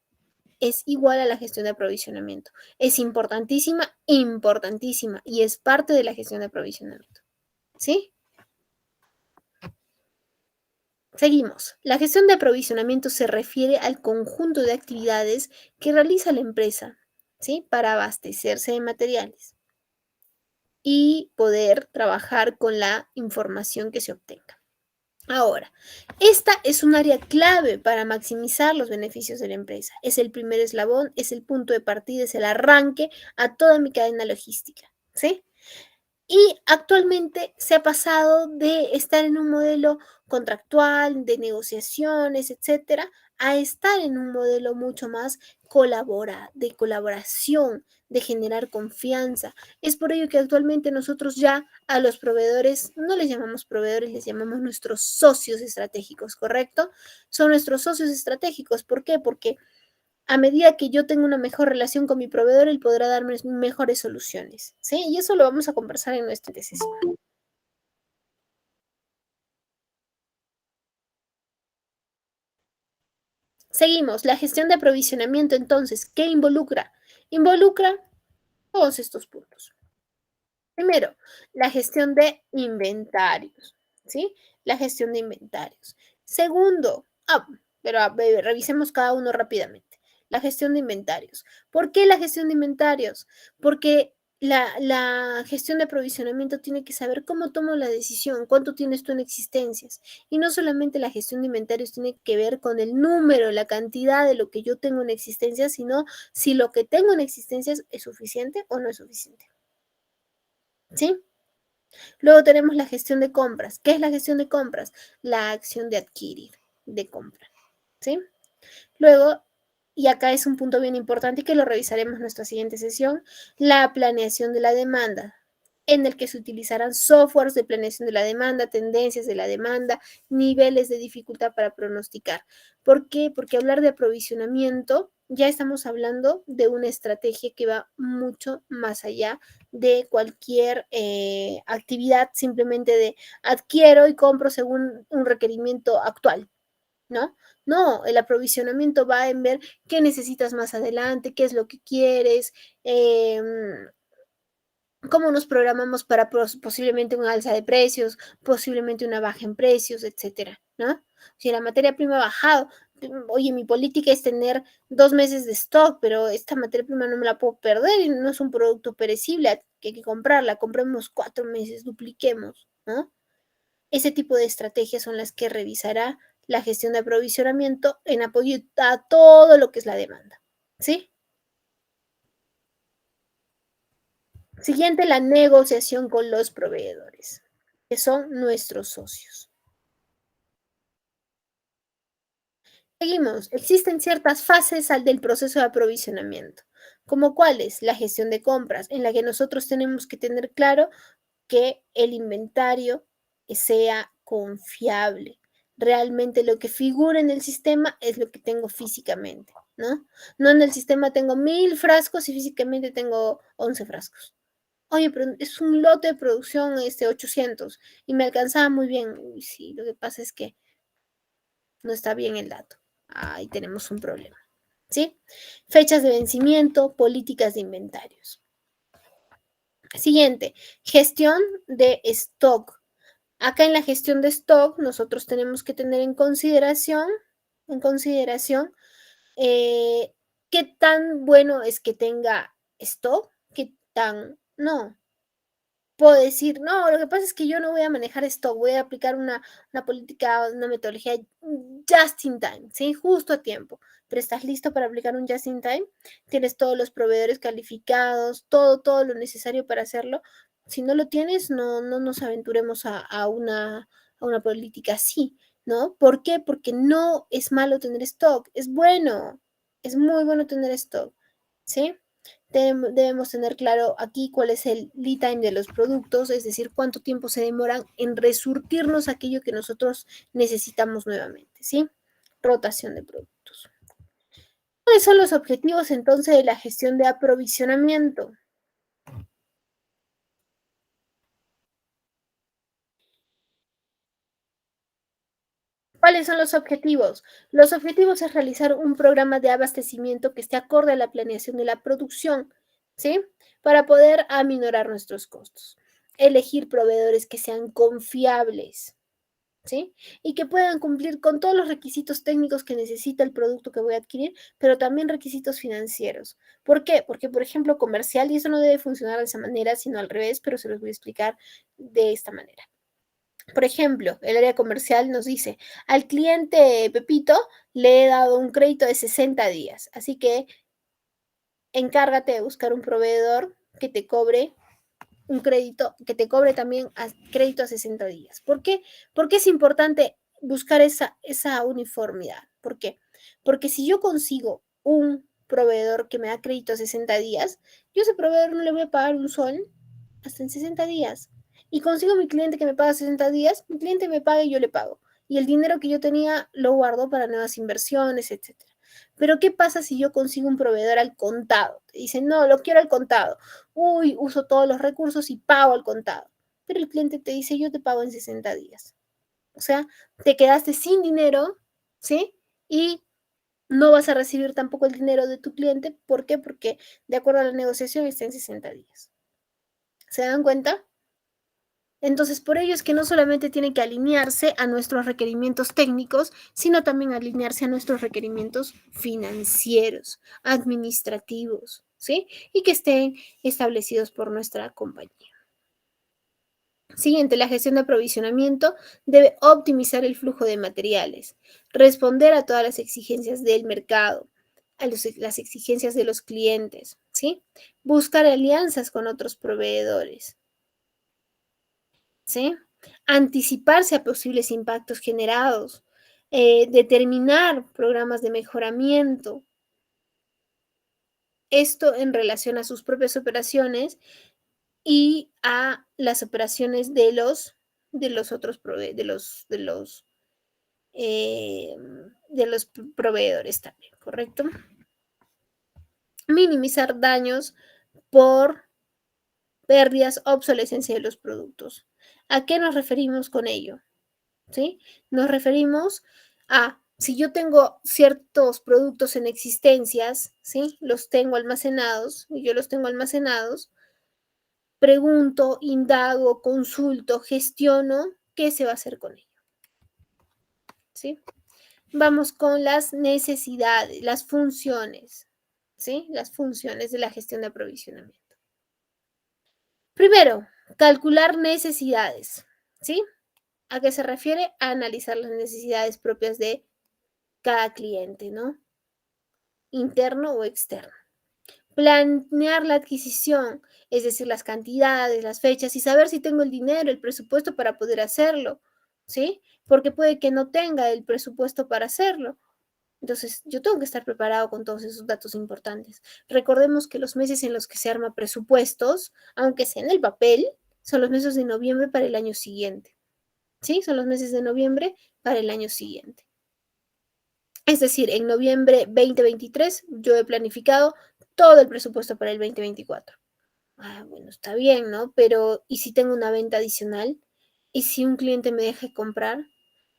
es igual a la gestión de aprovisionamiento. Es importantísima, importantísima y es parte de la gestión de aprovisionamiento, ¿sí? Seguimos. La gestión de aprovisionamiento se refiere al conjunto de actividades que realiza la empresa, ¿sí? Para abastecerse de materiales y poder trabajar con la información que se obtenga. Ahora, esta es un área clave para maximizar los beneficios de la empresa. Es el primer eslabón, es el punto de partida, es el arranque a toda mi cadena logística, ¿sí? Y actualmente se ha pasado de estar en un modelo contractual, de negociaciones, etcétera, a estar en un modelo mucho más de colaboración, de generar confianza. Es por ello que actualmente nosotros ya a los proveedores no les llamamos proveedores, les llamamos nuestros socios estratégicos, ¿correcto? Son nuestros socios estratégicos. ¿Por qué? Porque a medida que yo tenga una mejor relación con mi proveedor, él podrá darme mejores soluciones, ¿sí? Y eso lo vamos a conversar en nuestra sesión. Seguimos, la gestión de aprovisionamiento, entonces, ¿qué involucra? Involucra todos estos puntos. Primero, la gestión de inventarios, ¿sí? La gestión de inventarios. Segundo, pero revisemos cada uno rápidamente. La gestión de inventarios. ¿Por qué la gestión de inventarios? Porque la gestión de aprovisionamiento tiene que saber cómo tomo la decisión, cuánto tienes tú en existencias. Y no solamente la gestión de inventarios tiene que ver con el número, la cantidad de lo que yo tengo en existencia, sino si lo que tengo en existencias es suficiente o no es suficiente. ¿Sí? Luego tenemos la gestión de compras. ¿Qué es la gestión de compras? La acción de adquirir, de compra. ¿Sí? Luego, y acá es un punto bien importante y que lo revisaremos en nuestra siguiente sesión, la planeación de la demanda, en el que se utilizarán softwares de planeación de la demanda, tendencias de la demanda, niveles de dificultad para pronosticar. ¿Por qué? Porque hablar de aprovisionamiento, ya estamos hablando de una estrategia que va mucho más allá de cualquier actividad, simplemente de adquiero y compro según un requerimiento actual, ¿no? No, el aprovisionamiento va en ver qué necesitas más adelante, qué es lo que quieres, cómo nos programamos para posiblemente una alza de precios, posiblemente una baja en precios, etcétera, ¿no? Si la materia prima ha bajado, oye, mi política es tener 2 meses de stock, pero esta materia prima no me la puedo perder y no es un producto perecible, que hay que comprarla, compremos 4 meses, dupliquemos, ¿no? Ese tipo de estrategias son las que revisará la gestión de aprovisionamiento en apoyo a todo lo que es la demanda, ¿sí? Siguiente, la negociación con los proveedores, que son nuestros socios. Seguimos, existen ciertas fases del proceso de aprovisionamiento, como cuáles, la gestión de compras, en la que nosotros tenemos que tener claro que el inventario sea confiable. Realmente lo que figura en el sistema es lo que tengo físicamente, ¿no? No en el sistema tengo 1000 frascos y físicamente tengo 11 frascos. Oye, pero es un lote de producción 800 y me alcanzaba muy bien. Uy, sí, lo que pasa es que no está bien el dato. Ahí tenemos un problema, ¿sí? Fechas de vencimiento, políticas de inventarios. Siguiente, gestión de stock. Acá en la gestión de stock nosotros tenemos que tener en consideración eh, qué tan bueno es que tenga stock, qué tan no. Puedo decir, no, lo que pasa es que yo no voy a manejar stock, voy a aplicar una política, una metodología just in time, ¿sí? Justo a tiempo. Pero ¿estás listo para aplicar un just in time? ¿Tienes todos los proveedores calificados, todo lo necesario para hacerlo? Si no lo tienes, no nos aventuremos a una política así, ¿no? ¿Por qué? Porque no es malo tener stock, es bueno, es muy bueno tener stock, ¿sí? Debemos tener claro aquí cuál es el lead time de los productos, es decir, cuánto tiempo se demoran en resurtirnos aquello que nosotros necesitamos nuevamente, ¿sí? Rotación de productos. ¿Cuáles son los objetivos entonces de la gestión de aprovisionamiento? ¿Cuáles son los objetivos? Los objetivos es realizar un programa de abastecimiento que esté acorde a la planeación de la producción, ¿sí? Para poder aminorar nuestros costos. Elegir proveedores que sean confiables, ¿sí? Y que puedan cumplir con todos los requisitos técnicos que necesita el producto que voy a adquirir, pero también requisitos financieros. ¿Por qué? Porque, por ejemplo, comercial, y eso no debe funcionar de esa manera, sino al revés, pero se los voy a explicar de esta manera. Por ejemplo, el área comercial nos dice, al cliente Pepito le he dado un crédito de 60 días, así que encárgate de buscar un proveedor que te cobre un crédito, que te cobre también crédito a 60 días. ¿Por qué? Porque es importante buscar esa uniformidad. ¿Por qué? Porque si yo consigo un proveedor que me da crédito a 60 días, yo a ese proveedor no le voy a pagar un sol hasta en 60 días. Y consigo mi cliente que me paga 60 días, mi cliente me paga y yo le pago. Y el dinero que yo tenía lo guardo para nuevas inversiones, etcétera. Pero ¿qué pasa si yo consigo un proveedor al contado? Te dicen, no, lo quiero al contado. Uy, uso todos los recursos y pago al contado. Pero el cliente te dice, yo te pago en 60 días. O sea, te quedaste sin dinero, ¿sí? Y no vas a recibir tampoco el dinero de tu cliente. ¿Por qué? Porque de acuerdo a la negociación está en 60 días. ¿Se dan cuenta? Entonces, por ello es que no solamente tiene que alinearse a nuestros requerimientos técnicos, sino también alinearse a nuestros requerimientos financieros, administrativos, ¿sí? Y que estén establecidos por nuestra compañía. Siguiente, la gestión de aprovisionamiento debe optimizar el flujo de materiales, responder a todas las exigencias del mercado, las exigencias de los clientes, ¿sí? Buscar alianzas con otros proveedores, ¿sí? Anticiparse a posibles impactos generados, determinar programas de mejoramiento. Esto en relación a sus propias operaciones y a las operaciones de los otros de los proveedores también, ¿correcto? Minimizar daños por pérdidas, obsolescencia de los productos. ¿A qué nos referimos con ello? ¿Sí? Nos referimos a, si yo tengo ciertos productos en existencias, ¿sí? Los tengo almacenados y yo los tengo almacenados, pregunto, indago, consulto, gestiono, ¿qué se va a hacer con ello? ¿Sí? Vamos con las necesidades, las funciones, ¿sí? Las funciones de la gestión de aprovisionamiento. Primero, calcular necesidades, ¿sí? ¿A qué se refiere? A analizar las necesidades propias de cada cliente, ¿no? Interno o externo. Planear la adquisición, es decir, las cantidades, las fechas y saber si tengo el dinero, el presupuesto para poder hacerlo, ¿sí? Porque puede que no tenga el presupuesto para hacerlo. Entonces, yo tengo que estar preparado con todos esos datos importantes. Recordemos que los meses en los que se arma presupuestos, aunque sea en el papel, son los meses de noviembre para el año siguiente. ¿Sí? Son los meses de noviembre para el año siguiente. Es decir, en noviembre 2023 yo he planificado todo el presupuesto para el 2024. Ah, bueno, está bien, ¿no? Pero ¿y si tengo una venta adicional? ¿Y si un cliente me deja comprar?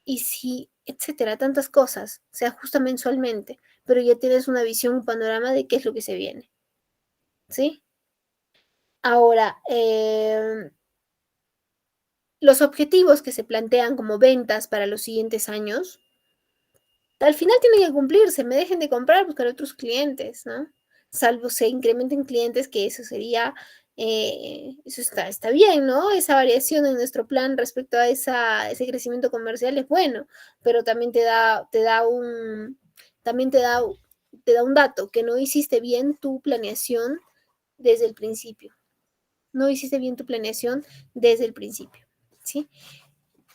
¿Y si, etcétera? Tantas cosas. Se ajusta mensualmente, pero ya tienes una visión, un panorama de qué es lo que se viene. ¿Sí? Ahora, los objetivos que se plantean como ventas para los siguientes años al final tienen que cumplirse, me dejen de comprar, buscar otros clientes, ¿no? Salvo se incrementen clientes, que eso sería, eso está bien, ¿no? Esa variación en nuestro plan respecto a ese crecimiento comercial es bueno, pero también también te da un dato, que no hiciste bien tu planeación desde el principio. No hiciste bien tu planeación desde el principio, ¿sí?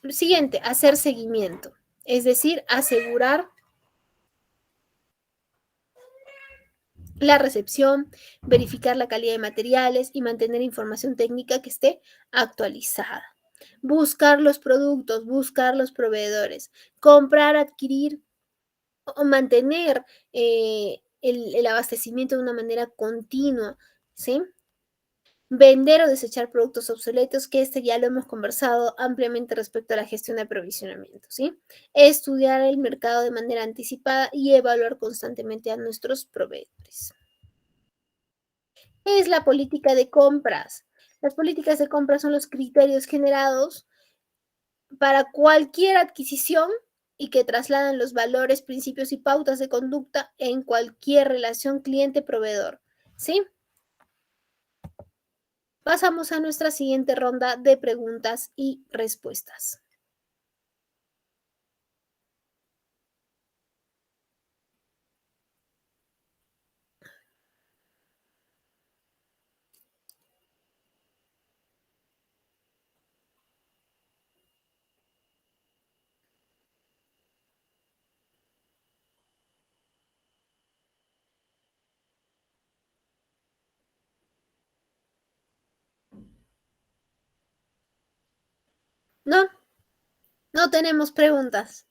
Siguiente, hacer seguimiento, es decir, asegurar la recepción, verificar la calidad de materiales y mantener información técnica que esté actualizada. Buscar los productos, buscar los proveedores, comprar, adquirir o mantener el abastecimiento de una manera continua, ¿sí? Vender o desechar productos obsoletos, que este ya lo hemos conversado ampliamente respecto a la gestión de aprovisionamiento, ¿sí? Estudiar el mercado de manera anticipada y evaluar constantemente a nuestros proveedores. ¿Qué es la política de compras? Las políticas de compras son los criterios generados para cualquier adquisición y que trasladan los valores, principios y pautas de conducta en cualquier relación cliente-proveedor. ¿Sí? Pasamos a nuestra siguiente ronda de preguntas y respuestas. No, no tenemos preguntas.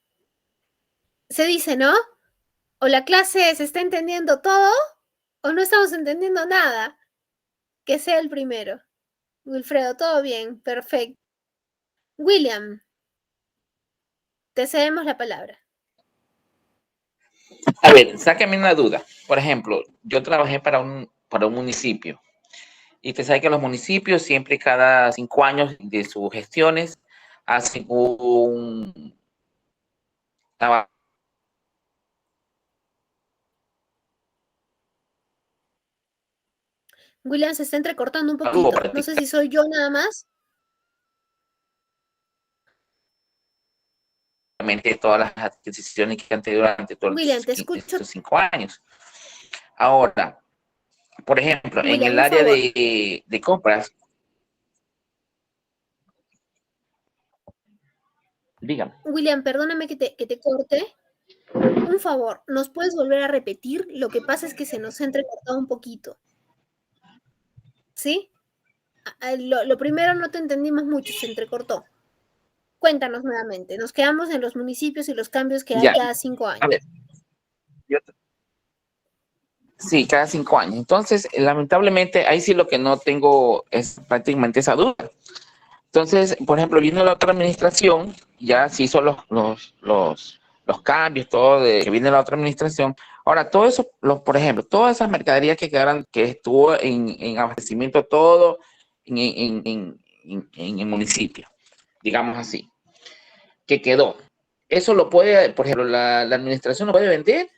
Se dice, ¿no? O la clase se está entendiendo todo o no estamos entendiendo nada. Que sea el primero. Wilfredo, todo bien, perfecto. William, te cedemos la palabra. A ver, sáqueme una duda. Por ejemplo, yo trabajé para un municipio y usted sabe que los municipios siempre cada 5 años de sus gestiones hacen un trabajo. William se está entrecortando un poquito. No sé si soy yo nada más. Todas las adquisiciones que han tenido durante todos William, te escucho. estos 5 años. Ahora, por ejemplo, William, en el área de compras, dígame. William, perdóname que te corte. Un favor, ¿nos puedes volver a repetir? Lo que pasa es que se nos ha entrecortado un poquito. ¿Sí? Lo primero no te entendimos mucho, se entrecortó. Cuéntanos nuevamente. Nos quedamos en los municipios y los cambios que hay cada 5 años. A ver, sí, cada 5 años. Entonces, lamentablemente, ahí sí lo que no tengo es prácticamente esa duda. Entonces, por ejemplo, viene la otra administración, ya se hizo los cambios, todo de que viene la otra administración. Ahora, todo eso, por ejemplo, todas esas mercaderías que quedaron, que estuvo en abastecimiento todo en el municipio, digamos así, que quedó. Eso lo puede, por ejemplo, la administración lo puede vender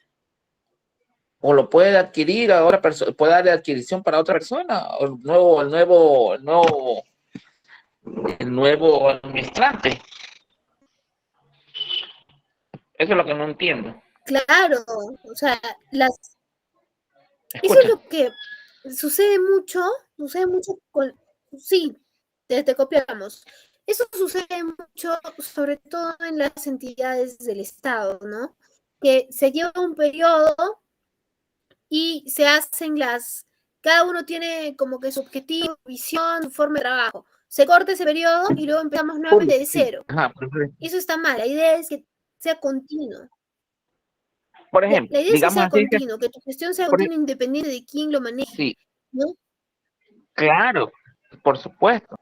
o lo puede adquirir a otra persona, puede darle adquisición para otra persona, o el nuevo administrante. Eso es lo que no entiendo. Claro, o sea, eso es lo que sucede mucho con, sí, te copiamos. Eso sucede mucho, sobre todo en las entidades del Estado, ¿no? Que se lleva un periodo y se hacen cada uno tiene como que su objetivo, visión, su forma de trabajo. Se corta ese periodo y luego empezamos nuevamente de cero. Eso está mal, la idea es que sea continuo. Por ejemplo, la idea es que sea continuo, que tu gestión sea continua independiente de quién lo maneje. Sí. ¿No? Claro, por supuesto.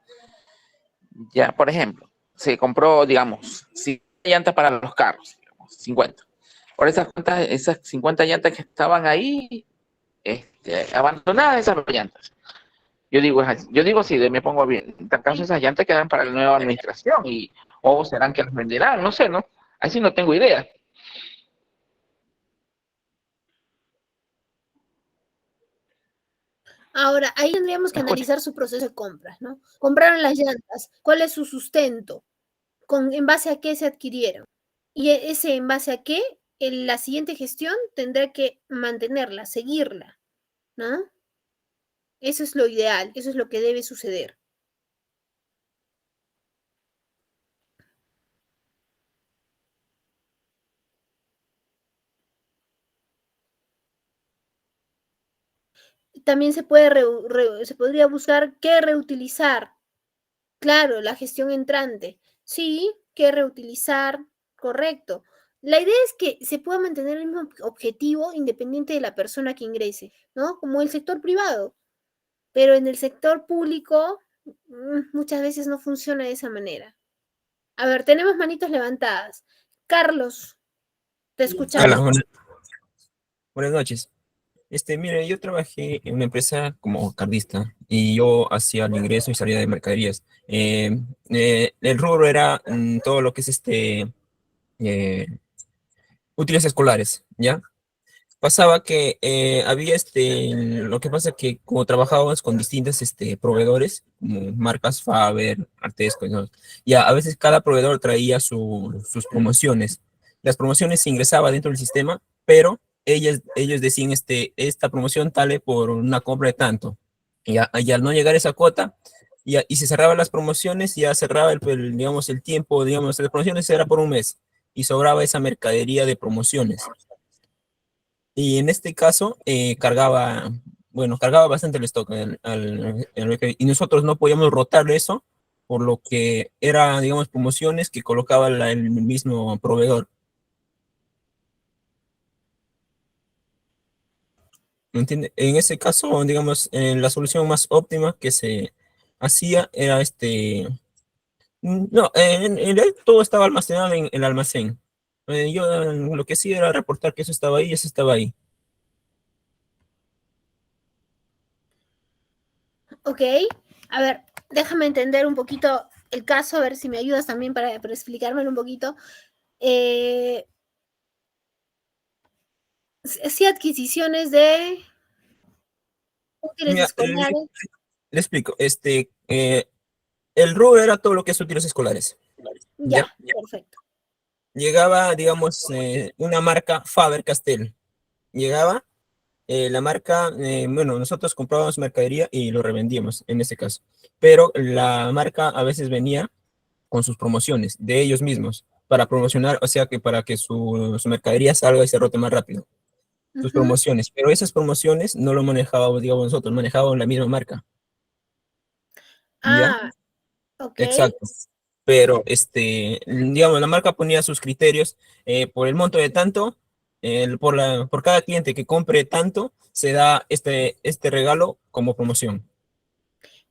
Ya, por ejemplo, se compró, digamos, 50 llantas para los carros, digamos, 50. Por esas 50 llantas que estaban ahí, abandonadas esas llantas. Yo digo sí, me pongo bien. En tal caso, esas llantas quedan para la nueva administración o serán que las venderán, no sé, ¿no? Así no tengo idea. Ahora, ahí tendríamos que analizar su proceso de compras, ¿no? Compraron las llantas, ¿cuál es su sustento? ¿En base a qué se adquirieron? Y ese en base a qué, en la siguiente gestión tendrá que mantenerla, seguirla, ¿no? Eso es lo ideal, eso es lo que debe suceder. También se podría buscar qué reutilizar. Claro, la gestión entrante. Sí, qué reutilizar, correcto. La idea es que se pueda mantener el mismo objetivo independiente de la persona que ingrese, ¿no? Como el sector privado. Pero en el sector público muchas veces no funciona de esa manera. A ver, tenemos manitos levantadas. Carlos, te escuchamos. Hola, buenas noches. Mire, yo trabajé en una empresa como cardista y yo hacía el ingreso y salida de mercaderías. El rubro era todo lo que es eh, útiles escolares, ¿ya? Pasaba que había lo que pasa que como trabajábamos con distintos proveedores, como marcas Faber, Artesco, ¿no? Y a veces cada proveedor traía sus promociones. Las promociones se ingresaban dentro del sistema, pero ellos decían, esta promoción vale por una compra de tanto. Y al no llegar a esa cuota, y se cerraban las promociones, ya cerraba digamos, el tiempo, digamos, de promociones era por un mes, y sobraba esa mercadería de promociones. Y en este caso, cargaba bastante el stock y nosotros no podíamos rotar eso por lo que era, digamos, promociones que colocaba el mismo proveedor. ¿Me entiende? En ese caso, digamos, la solución más óptima que se hacía era no, en realidad todo estaba almacenado en el almacén. Yo lo que sí era reportar que eso estaba ahí y eso estaba ahí. Ok, a ver, déjame entender un poquito el caso, a ver si me ayudas también para explicármelo un poquito. Sí, adquisiciones de útiles Mira, escolares. le explico. El rubro era todo lo que es útiles escolares. ¿Ya? Ya, perfecto. Llegaba, digamos, una marca Faber-Castell. Llegaba la marca, bueno, nosotros comprábamos mercadería y lo revendíamos en ese caso. Pero la marca a veces venía con sus promociones de ellos mismos para promocionar, o sea que para que su mercadería salga y se rote más rápido. Sus Ujú. promociones, pero esas promociones no lo manejábamos, digamos, nosotros, manejábamos la misma marca. ¿Ya? Ah, ok. Exacto. Pero, digamos, la marca ponía sus criterios por el monto de tanto, por cada cliente que compre tanto, se da este regalo como promoción.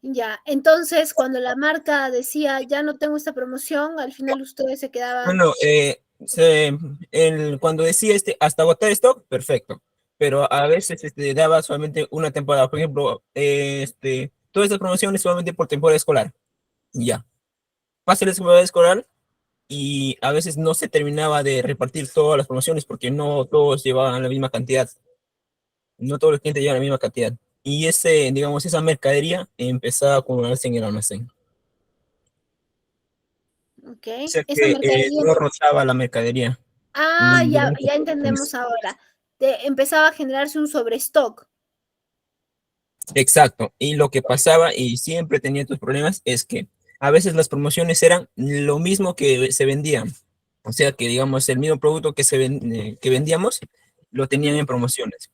Ya, entonces cuando la marca decía ya no tengo esta promoción, al final ustedes se quedaban. Bueno, cuando decía hasta agotar stock, perfecto. Pero a veces daba solamente una temporada. Por ejemplo, todas estas promociones solamente por temporada escolar. Ya. Pasa la temporada escolar y a veces no se terminaba de repartir todas las promociones porque no todos llevaban la misma cantidad. No todos los clientes llevan la misma cantidad. Y digamos, esa mercadería empezaba a acumularse en el almacén. Ok, O sea esa que mercadería. no rotaba la mercadería. Ah, ya, Durante ya las promociones. entendemos ahora. Empezaba a generarse un sobrestock. Exacto. Y lo que pasaba, y siempre tenía estos problemas, es que a veces las promociones eran lo mismo que se vendían. O sea que, digamos, el mismo producto que vendíamos, lo tenían en promociones.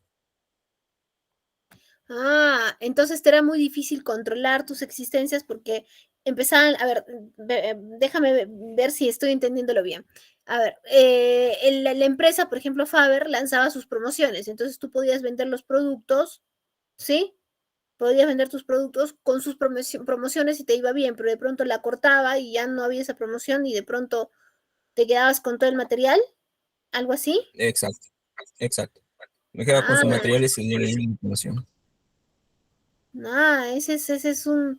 Ah, entonces te era muy difícil controlar tus existencias porque empezaban, a ver, déjame ver si estoy entendiéndolo bien. A ver, la empresa, por ejemplo, Faber, lanzaba sus promociones, entonces tú podías vender los productos, ¿sí? Podías vender tus productos con sus promociones y te iba bien, pero de pronto la cortaba y ya no había esa promoción y de pronto te quedabas con todo el material, algo así. Exacto, exacto. Me quedaba con sus Ah, materiales y la información. ese es un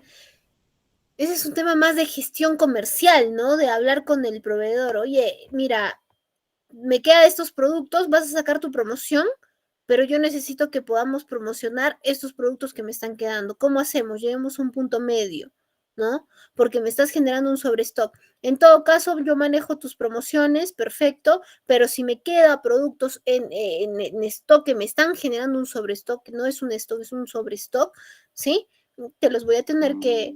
tema más de gestión comercial, ¿no? De hablar con el proveedor. Oye, mira, me quedan estos productos, vas a sacar tu promoción, pero yo necesito que podamos promocionar estos productos que me están quedando. ¿Cómo hacemos? Lleguemos a un punto medio, ¿no? Porque me estás generando un sobrestock. En todo caso, yo manejo tus promociones, perfecto, pero si me queda productos en stock que me están generando un sobrestock, no es un stock, es un sobrestock, ¿sí? Te los voy a tener que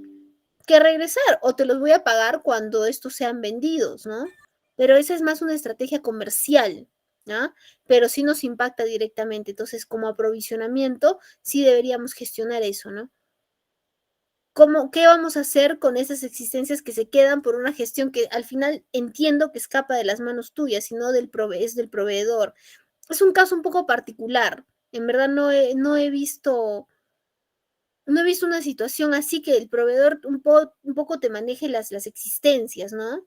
regresar o te los voy a pagar cuando estos sean vendidos, ¿no? Pero esa es más una estrategia comercial, ¿no? Pero sí nos impacta directamente. Entonces, como aprovisionamiento, sí deberíamos gestionar eso, ¿no? ¿Qué vamos a hacer con esas existencias que se quedan por una gestión que al final entiendo que escapa de las manos tuyas, sino es del proveedor? Es un caso un poco particular. En verdad no he visto una situación así que el proveedor un poco te maneje las existencias, ¿no?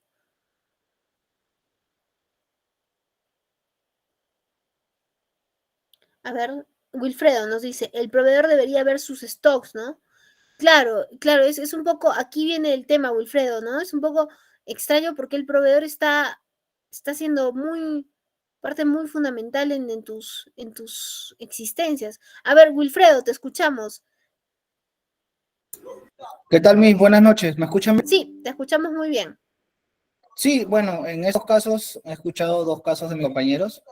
A ver, Wilfredo nos dice, el proveedor debería ver sus stocks, ¿no? Claro, claro, es un poco, aquí viene el tema, Wilfredo, ¿no? Es un poco extraño porque el proveedor está siendo parte muy fundamental en tus existencias. A ver, Wilfredo, te escuchamos. ¿Qué tal, mis buenas noches? ¿Me escuchan bien? Sí, te escuchamos muy bien. Sí, bueno, en esos casos he escuchado dos casos de mis compañeros.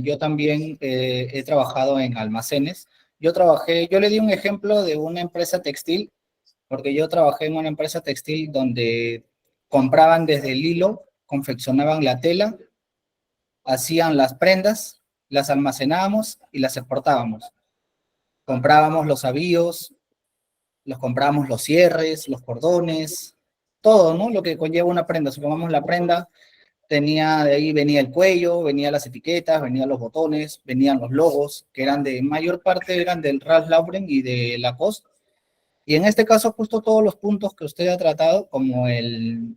Yo también he trabajado en almacenes. Yo le di un ejemplo de una empresa textil, porque yo trabajé en una empresa textil donde compraban desde el hilo, confeccionaban la tela, hacían las prendas, las almacenábamos y las exportábamos. Comprábamos los avíos, los comprábamos los cierres, los cordones, todo, ¿no? Lo que conlleva una prenda. Supongamos la prenda tenía, de ahí venía el cuello, venían las etiquetas, venían los botones, venían los logos, que eran de mayor parte eran del Ralph Lauren y de Lacoste. Y en este caso, justo todos los puntos que usted ha tratado, como el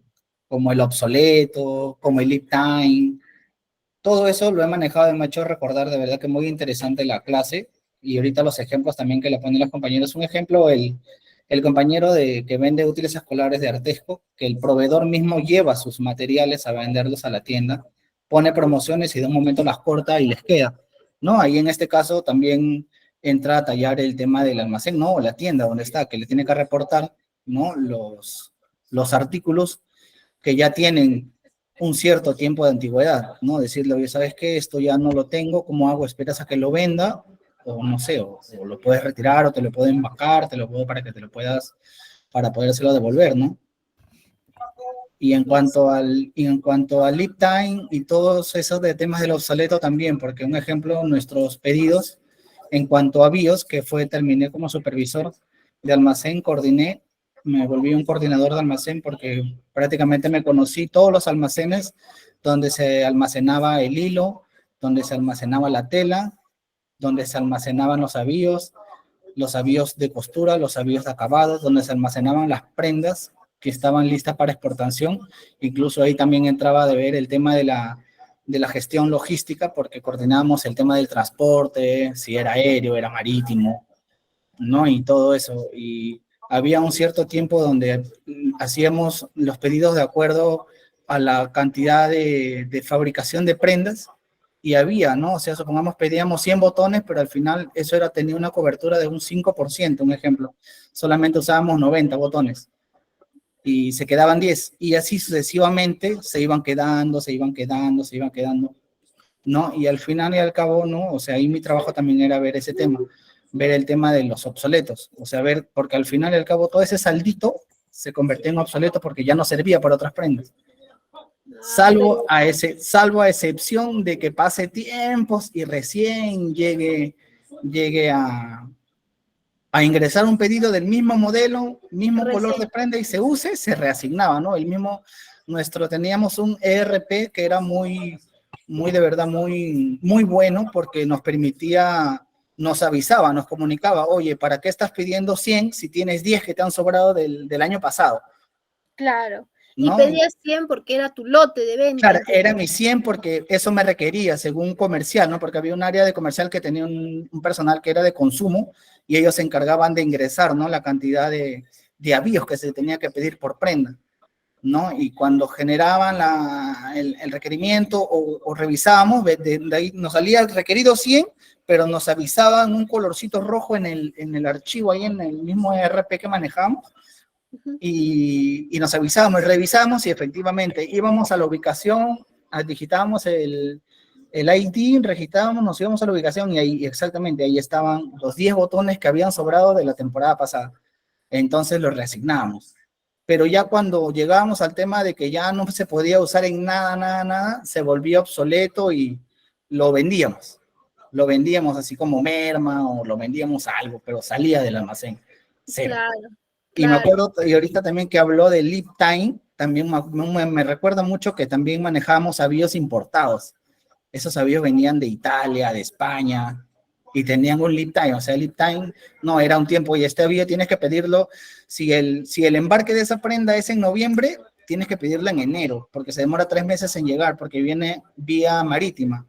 obsoleto, como el lead time, todo eso lo he manejado y me ha hecho recordar de verdad que muy interesante la clase. Y ahorita los ejemplos también que le ponen los compañeros. Un ejemplo, el compañero que vende útiles escolares de Artesco, que el proveedor mismo lleva sus materiales a venderlos a la tienda, pone promociones y de un momento las corta y les queda, ¿no? Ahí en este caso también entra a tallar el tema del almacén, ¿no? O la tienda donde está, que le tiene que reportar, ¿no? Los artículos que ya tienen un cierto tiempo de antigüedad, ¿no? Decirle, oye, ¿sabes qué? Esto ya no lo tengo, ¿cómo hago? ¿Esperas a que lo venda? O no sé, o lo puedes retirar, o te lo pueden vacar, te lo puedo para que te lo puedas, para podérselo devolver, ¿no? Y en cuanto al lead time y todos esos de temas del obsoleto también, porque un ejemplo, nuestros pedidos en cuanto a BIOS, terminé como supervisor de almacén, me volví un coordinador de almacén porque prácticamente me conocí todos los almacenes donde se almacenaba el hilo, donde se almacenaba la tela, donde se almacenaban los avíos de costura, los avíos de acabados, donde se almacenaban las prendas que estaban listas para exportación. Incluso ahí también entraba de ver el tema de la gestión logística, porque coordinábamos el tema del transporte, si era aéreo, era marítimo, ¿no? Y todo eso. Y había un cierto tiempo donde hacíamos los pedidos de acuerdo a la cantidad de fabricación de prendas, y había, ¿no? O sea, supongamos pedíamos 100 botones, pero al final eso tenía una cobertura de un 5%, un ejemplo. Solamente usábamos 90 botones y se quedaban 10, y así sucesivamente se iban quedando, ¿no? Y al final y al cabo, ¿no? O sea, ahí mi trabajo también era ver ese tema, ver el tema de los obsoletos, o sea, porque al final y al cabo todo ese saldito se convertía en obsoleto porque ya no servía para otras prendas. Salvo a excepción de que pase tiempos y recién llegue a ingresar un pedido del mismo modelo, mismo color de prenda y se use, se reasignaba, ¿no? Teníamos un ERP que era muy de verdad, muy bueno, porque nos avisaba, nos comunicaba, oye, ¿para qué estás pidiendo 100 si tienes 10 que te han sobrado del año pasado? Claro. Y ¿No? pedías 100 porque era tu lote de venta. Claro, era mi 100 porque eso me requería, según comercial, ¿no? Porque había un área de comercial que tenía un personal que era de consumo y ellos se encargaban de ingresar, ¿no? La cantidad de avíos que se tenía que pedir por prenda, ¿no? Y cuando generaban el requerimiento o revisábamos, de ahí nos salía el requerido 100, pero nos avisaban un colorcito rojo en el archivo, ahí en el mismo ERP que manejamos, y nos avisábamos y revisábamos, y efectivamente íbamos a la ubicación, digitábamos el ID, registrábamos, nos íbamos a la ubicación y ahí exactamente, ahí estaban los 10 botones que habían sobrado de la temporada pasada. Entonces los reasignábamos. Pero ya cuando llegábamos al tema de que ya no se podía usar en nada, se volvía obsoleto y lo vendíamos. Lo vendíamos así como merma o lo vendíamos algo, pero salía del almacén. Cero. Claro. Y me acuerdo, y ahorita también que habló de lead time, también me recuerda mucho que también manejábamos avíos importados. Esos avíos venían de Italia, de España, y tenían un lead time. O sea, el lead time no era un tiempo, y este avío tienes que pedirlo, si el embarque de esa prenda es en noviembre, tienes que pedirlo en enero, porque se demora 3 meses en llegar, porque viene vía marítima.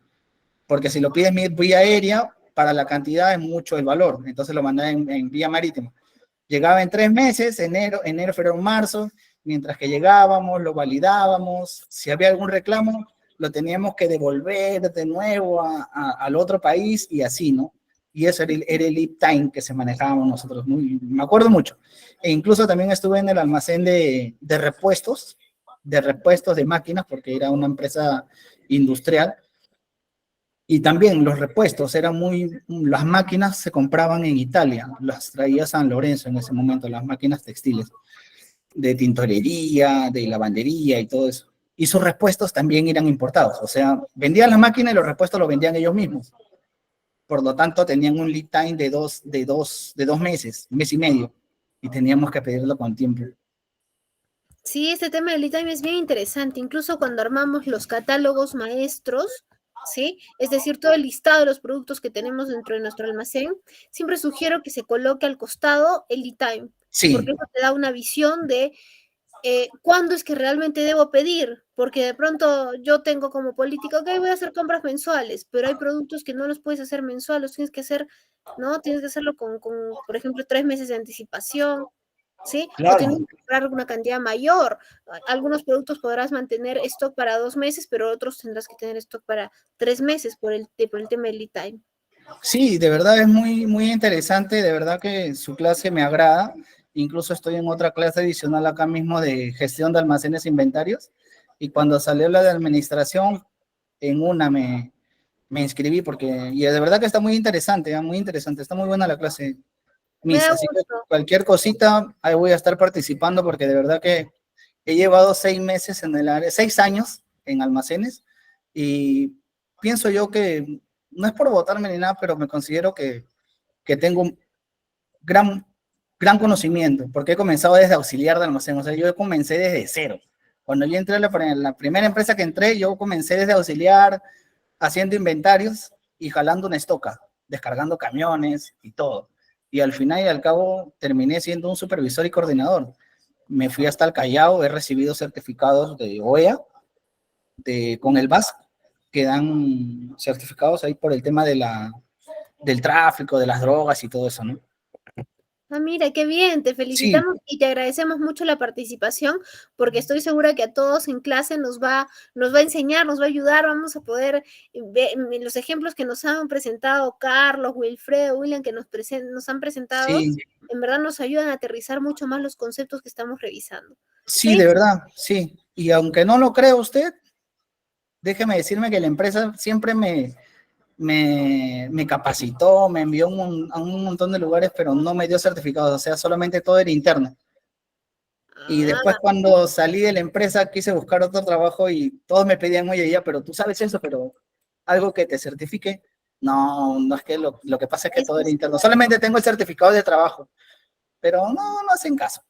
Porque si lo pides vía aérea, para la cantidad es mucho el valor, entonces lo mandan en vía marítima. Llegaba en 3 meses, enero, febrero, marzo, mientras que llegábamos, lo validábamos, si había algún reclamo, lo teníamos que devolver de nuevo al otro país y así, ¿no? Y eso era el lead time que se manejábamos nosotros, me acuerdo mucho. E incluso también estuve en el almacén de repuestos de máquinas, porque era una empresa industrial. Y también los repuestos las máquinas se compraban en Italia, las traía San Lorenzo en ese momento, las máquinas textiles, de tintorería, de lavandería y todo eso. Y sus repuestos también eran importados, o sea, vendían la máquina y los repuestos los vendían ellos mismos. Por lo tanto, tenían un lead time de dos meses, 1 mes y medio, y teníamos que pedirlo con tiempo. Sí, este tema del lead time es bien interesante, incluso cuando armamos los catálogos maestros, ¿sí? Es decir, todo el listado de los productos que tenemos dentro de nuestro almacén, siempre sugiero que se coloque al costado el lead time, porque Sí, eso te da una visión de cuándo es que realmente debo pedir, porque de pronto yo tengo como política, ok, voy a hacer compras mensuales, pero hay productos que no los puedes hacer mensuales, los tienes que hacer, ¿no? Tienes que hacerlo con, por ejemplo, 3 meses de anticipación, ¿sí? O claro. tienes que comprar una cantidad mayor. Algunos productos podrás mantener stock para 2 meses, pero otros tendrás que tener stock para 3 meses por el tema del lead time. Sí, de verdad es muy, muy interesante, de verdad que su clase me agrada. Incluso estoy en otra clase adicional acá mismo de gestión de almacenes e inventarios. Y cuando salió la de administración, en una me inscribí porque, y de verdad que está muy interesante, muy interesante, está muy buena la clase, Me Miss. da Así que gusto. cualquier cosita, ahí voy a estar participando porque de verdad que he llevado 6 meses en el área, 6 años en almacenes y pienso yo que no es por votarme ni nada, pero me considero que tengo un gran, gran conocimiento porque he comenzado desde auxiliar de almacén, o sea, yo comencé desde cero. Cuando yo entré a la primera empresa que entré, yo comencé desde auxiliar, haciendo inventarios y jalando una estoca, descargando camiones y todo. Y al final y al cabo terminé siendo un supervisor y coordinador. Me fui hasta el Callao, he recibido certificados de OEA, con el VAS, que dan certificados ahí por el tema del tráfico, de las drogas y todo eso, ¿no? Ah, mira, qué bien, te Sí, felicitamos y te agradecemos mucho la participación, porque estoy segura que a todos en clase nos va a enseñar, nos va a ayudar, vamos a poder ver los ejemplos que nos han presentado Carlos, Wilfredo, William, que nos han presentado, sí, en verdad nos ayudan a aterrizar mucho más los conceptos que estamos revisando. sí, ¿Sí? de verdad, sí. Y aunque no lo crea usted, déjeme decirme que la empresa siempre me capacitó, me envió a un montón de lugares, pero no me dio certificados, o sea, solamente todo era interno. Y después Ah, cuando salí de la empresa quise buscar otro trabajo y todos me pedían, oye, ya, pero tú sabes eso, pero algo que te certifique. No, no es que lo que pasa es que es todo era que interno. Solamente tengo el certificado de trabajo, pero no, no hacen caso.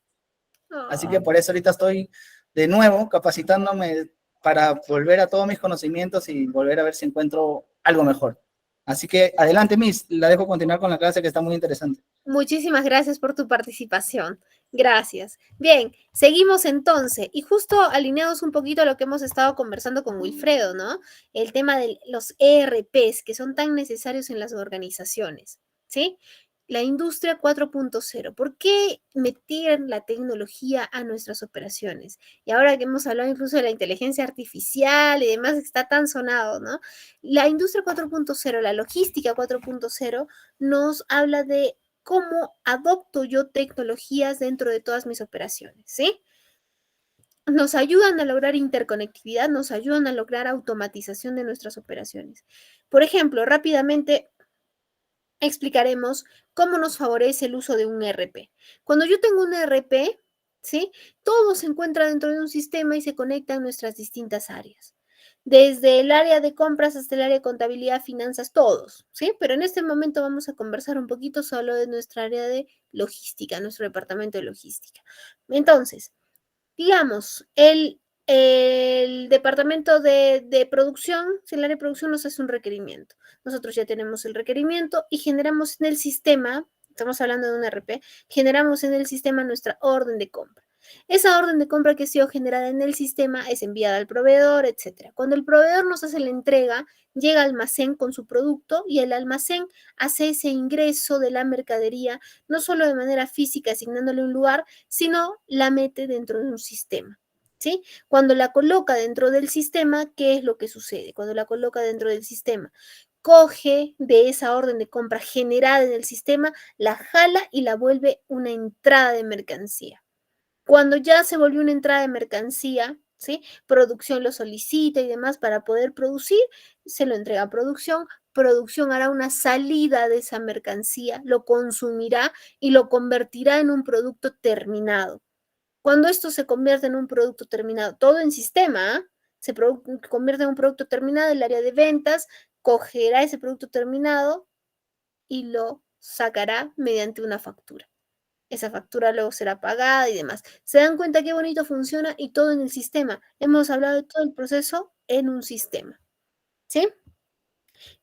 Así ah, que por eso ahorita estoy de nuevo capacitándome para volver a todos mis conocimientos y volver a ver si encuentro algo mejor. Así que adelante, Miss, la dejo continuar con la clase que está muy interesante. muchísimas gracias por tu participación. Gracias. Bien, seguimos entonces. Y justo alineados un poquito a lo que hemos estado conversando con Wilfredo, ¿no? El tema de los ERPs que son tan necesarios en las organizaciones, ¿sí? La industria 4.0. ¿Por qué meter la tecnología a nuestras operaciones? Y ahora que hemos hablado incluso de la inteligencia artificial y demás, está tan sonado, ¿no? La industria 4.0, la logística 4.0, nos habla de cómo adopto yo tecnologías dentro de todas mis operaciones, ¿sí? Nos ayudan a lograr interconectividad, nos ayudan a lograr automatización de nuestras operaciones. Por ejemplo, rápidamente explicaremos cómo nos favorece el uso de un ERP. Cuando yo tengo un ERP, ¿sí? Todo se encuentra dentro de un sistema y se conecta en nuestras distintas áreas. Desde el área de compras hasta el área de contabilidad, finanzas, todos, ¿sí? Pero en este momento vamos a conversar un poquito solo de nuestra área de logística, nuestro departamento de logística. Entonces, digamos, el departamento de producción, si el área de producción nos hace un requerimiento. Nosotros ya tenemos el requerimiento y generamos en el sistema, estamos hablando de un RP, generamos en el sistema nuestra orden de compra. Esa orden de compra que ha sido generada en el sistema es enviada al proveedor, etcétera. Cuando el proveedor nos hace la entrega, llega al almacén con su producto y el almacén hace ese ingreso de la mercadería, no solo de manera física, asignándole un lugar, sino la mete dentro de un sistema. ¿Sí? Cuando la coloca dentro del sistema, ¿qué es lo que sucede? Cuando la coloca dentro del sistema, coge de esa orden de compra generada en el sistema, la jala y la vuelve una entrada de mercancía. Cuando ya se volvió una entrada de mercancía, ¿sí? Producción lo solicita y demás para poder producir, se lo entrega a producción, producción hará una salida de esa mercancía, lo consumirá y lo convertirá en un producto terminado. Cuando esto se convierte en un producto terminado, todo en sistema, ¿eh? Convierte en un producto terminado, el área de ventas cogerá ese producto terminado y lo sacará mediante una factura. esa factura luego será pagada y demás. ¿Se dan cuenta qué bonito funciona y todo en el sistema? Hemos hablado de todo el proceso en un sistema, ¿sí?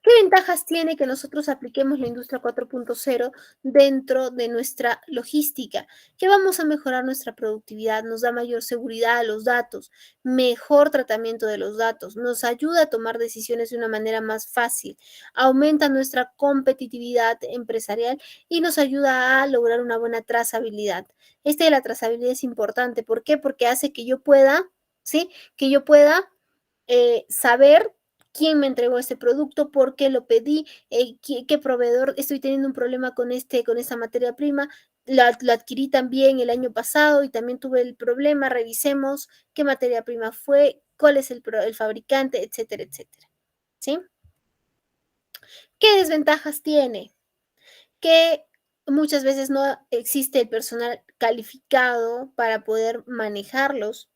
¿Qué ventajas tiene que nosotros apliquemos la industria 4.0 dentro de nuestra logística? Que vamos a mejorar nuestra productividad, nos da mayor seguridad a los datos, mejor tratamiento de los datos, nos ayuda a tomar decisiones de una manera más fácil, aumenta nuestra competitividad empresarial y nos ayuda a lograr una buena trazabilidad. Esta de la trazabilidad es importante. ¿Por qué? Porque hace que yo pueda, ¿sí? Que yo pueda saber quién me entregó este producto, por qué lo pedí, qué proveedor, estoy teniendo un problema con esta materia prima, la adquirí también el año pasado y también tuve el problema, revisemos qué materia prima fue, cuál es el fabricante, etcétera, etcétera. ¿Sí? ¿Qué desventajas tiene? Que muchas veces no existe el personal calificado para poder manejarlos,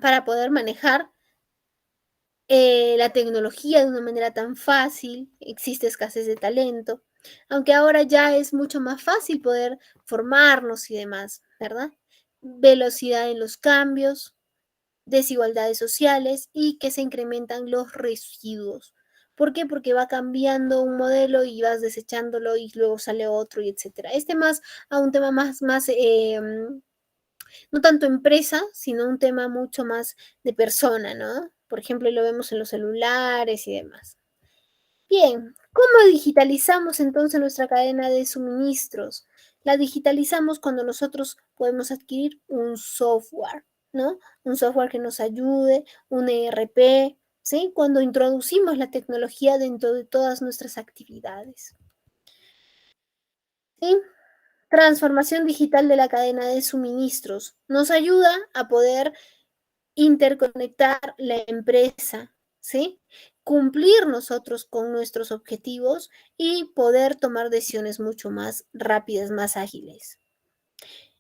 para poder manejar la tecnología de una manera tan fácil, existe escasez de talento, aunque ahora ya es mucho más fácil poder formarnos y demás, ¿verdad? Velocidad en los cambios, desigualdades sociales y que se incrementan los residuos. ¿Por qué? Porque va cambiando un modelo y vas desechándolo y luego sale otro y etcétera. Más a un tema más no tanto empresa, sino un tema mucho más de persona, ¿no? Por ejemplo, lo vemos en los celulares y demás. Bien, ¿cómo digitalizamos entonces nuestra cadena de suministros? La digitalizamos cuando nosotros podemos adquirir un software, ¿no? Un software que nos ayude, un ERP, ¿sí? Cuando introducimos la tecnología dentro de todas nuestras actividades. ¿Sí? Transformación digital de la cadena de suministros. Nos ayuda a poder interconectar la empresa, ¿sí? Cumplir nosotros con nuestros objetivos y poder tomar decisiones mucho más rápidas, más ágiles.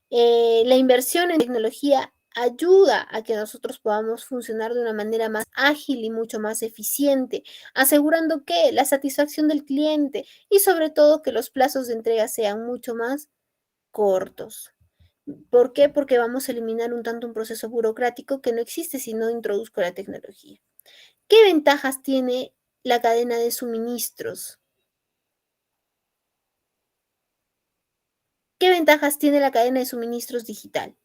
La inversión en tecnología ayuda a que nosotros podamos funcionar de una manera más ágil y mucho más eficiente, asegurando que la satisfacción del cliente y sobre todo que los plazos de entrega sean mucho más cortos. ¿Por qué? Porque vamos a eliminar un tanto un proceso burocrático que no existe si no introduzco la tecnología. ¿Qué ventajas tiene la cadena de suministros? ¿Qué ventajas tiene la cadena de suministros digital?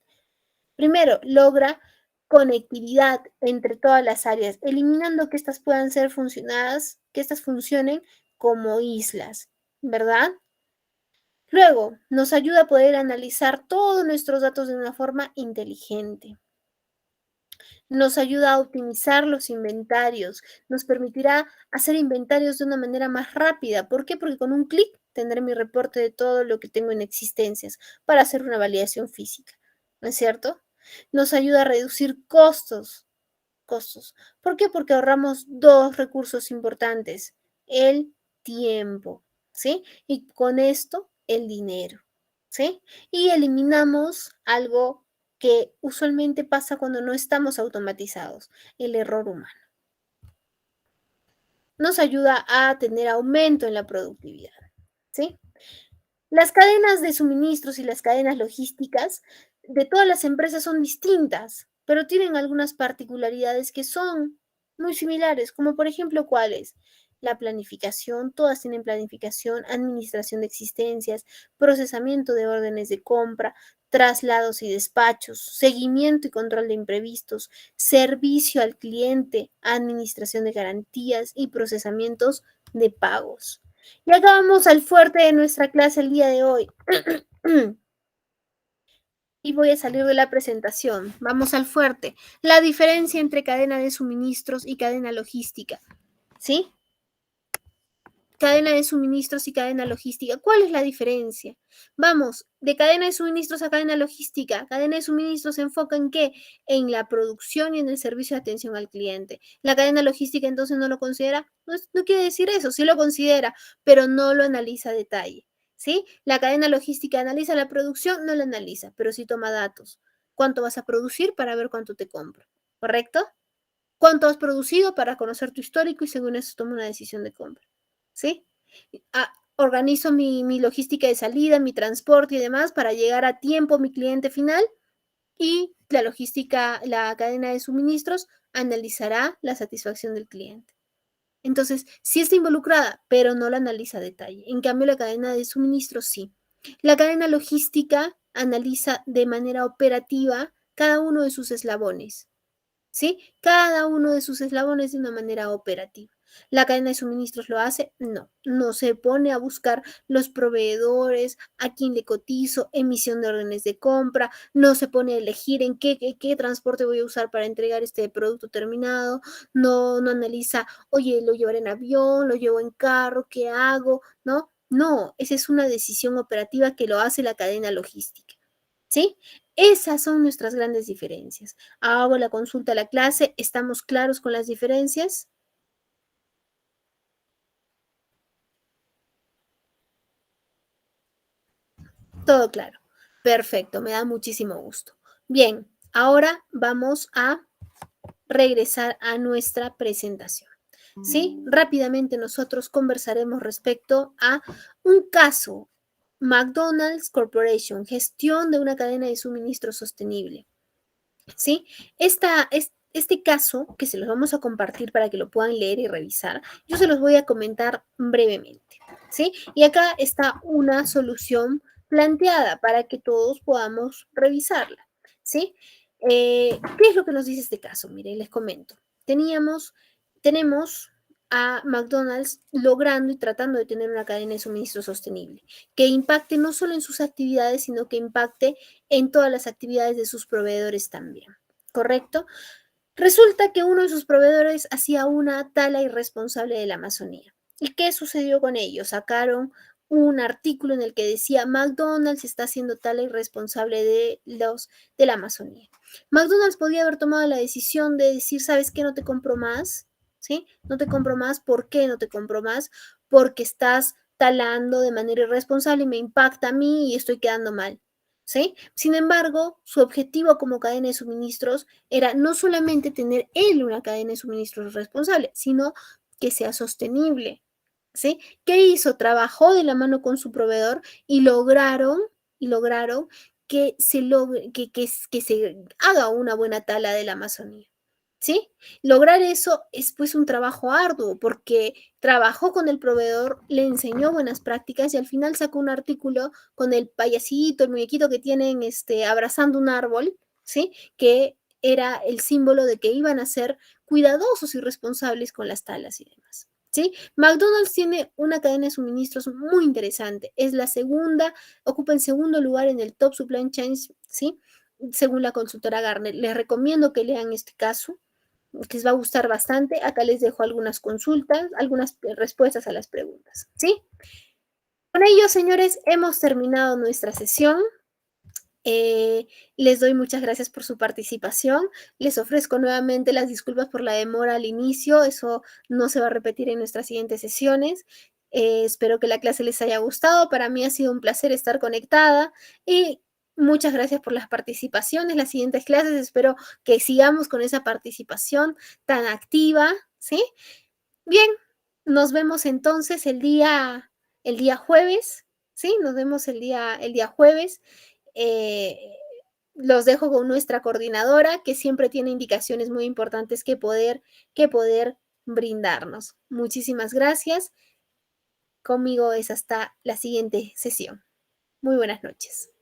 Primero, logra conectividad entre todas las áreas, eliminando que estas puedan ser funcionadas, que estas funcionen como islas, ¿verdad? Luego, nos ayuda a poder analizar todos nuestros datos de una forma inteligente. Nos ayuda a optimizar los inventarios, nos permitirá hacer inventarios de una manera más rápida. ¿Por qué? Porque con un clic tendré mi reporte de todo lo que tengo en existencias para hacer una validación física, ¿no es cierto? Nos ayuda a reducir costos. ¿Por qué? Porque ahorramos dos recursos importantes, el tiempo, ¿sí? Y con esto, el dinero, ¿sí? Y eliminamos algo que usualmente pasa cuando no estamos automatizados, el error humano. Nos ayuda a tener aumento en la productividad, ¿sí? Las cadenas de suministros y las cadenas logísticas de todas las empresas son distintas, pero tienen algunas particularidades que son muy similares, como por ejemplo, ¿cuáles? La planificación, todas tienen planificación, administración de existencias, procesamiento de órdenes de compra, traslados y despachos, seguimiento y control de imprevistos, servicio al cliente, administración de garantías y procesamientos de pagos. Y acá vamos al fuerte de nuestra clase el día de hoy. Y voy a salir de la presentación. Vamos al fuerte. La diferencia entre cadena de suministros y cadena logística. ¿Sí? Cadena de suministros y cadena logística. ¿Cuál es la diferencia? Vamos, de cadena de suministros a cadena logística. Cadena de suministros se enfoca en qué? En la producción y en el servicio de atención al cliente. La cadena logística entonces no lo considera. No quiere decir eso, sí lo considera, pero no lo analiza a detalle. ¿Sí? La cadena logística analiza la producción, no la analiza, pero sí toma datos. ¿Cuánto vas a producir para ver cuánto te compro? ¿Correcto? ¿Cuánto has producido para conocer tu histórico y según eso toma una decisión de compra? ¿Sí? organizo mi logística de salida, mi transporte y demás para llegar a tiempo a mi cliente final y la logística, la cadena de suministros analizará la satisfacción del cliente. Entonces, sí está involucrada, pero no la analiza a detalle. En cambio, la cadena de suministros sí. La cadena logística analiza de manera operativa cada uno de sus eslabones, ¿sí? Cada uno de sus eslabones de una manera operativa. ¿La cadena de suministros lo hace? No, no se pone a buscar los proveedores, a quién le cotizo, emisión de órdenes de compra, no se pone a elegir en qué transporte voy a usar para entregar este producto terminado, no analiza, oye, lo llevaré en avión, lo llevo en carro, ¿qué hago? ¿No? No, esa es una decisión operativa que lo hace la cadena logística, ¿sí? Esas son nuestras grandes diferencias. Hago la consulta a la clase, ¿estamos claros con las diferencias? Todo claro. Perfecto, me da muchísimo gusto. Bien, ahora vamos a regresar a nuestra presentación. ¿Sí? Rápidamente nosotros conversaremos respecto a un caso, McDonald's Corporation, gestión de una cadena de suministro sostenible. ¿Sí? Este caso, que se los vamos a compartir para que lo puedan leer y revisar, yo se los voy a comentar brevemente, ¿sí? Y acá está una solución planteada para que todos podamos revisarla, ¿sí? ¿Qué es lo que nos dice este caso? Miren, les comento. Tenemos a McDonald's logrando y tratando de tener una cadena de suministro sostenible, que impacte no solo en sus actividades, sino que impacte en todas las actividades de sus proveedores también, ¿correcto? Resulta que uno de sus proveedores hacía una tala irresponsable de la Amazonía. ¿Y qué sucedió con ellos? Sacaron un artículo en el que decía McDonald's está haciendo tala irresponsable de la Amazonía. McDonald's podía haber tomado la decisión de decir, ¿sabes qué? No te compro más, ¿sí? No te compro más. ¿Por qué no te compro más? Porque estás talando de manera irresponsable y me impacta a mí y estoy quedando mal, ¿sí? Sin embargo, su objetivo como cadena de suministros era no solamente tener él una cadena de suministros responsable, sino que sea sostenible, ¿sí? ¿Qué hizo? Trabajó de la mano con su proveedor y lograron que que se haga una buena tala de la Amazonía, ¿sí? Lograr eso es pues un trabajo arduo porque trabajó con el proveedor, le enseñó buenas prácticas y al final sacó un artículo con el payasito, el muñequito que tienen abrazando un árbol, ¿sí? Que era el símbolo de que iban a ser cuidadosos y responsables con las talas y demás, ¿sí? McDonald's tiene una cadena de suministros muy interesante. Es la segunda, ocupa el segundo lugar en el top supply chains, ¿sí? Según la consultora Gartner. Les recomiendo que lean este caso, que les va a gustar bastante. Acá les dejo algunas consultas, algunas respuestas a las preguntas, ¿sí? Con ello, señores, hemos terminado nuestra sesión. Les doy muchas gracias por su participación. Les ofrezco nuevamente las disculpas por la demora al inicio. Eso no se va a repetir en nuestras siguientes sesiones. Espero que la clase les haya gustado. Para mí ha sido un placer estar conectada y muchas gracias por las participaciones. Las siguientes clases espero que sigamos con esa participación tan activa, ¿sí? Bien, nos vemos entonces el día jueves, ¿sí? Nos vemos el día jueves. Eh, los dejo con nuestra coordinadora, que siempre tiene indicaciones muy importantes que poder brindarnos. Muchísimas gracias. Conmigo es hasta la siguiente sesión. Muy buenas noches.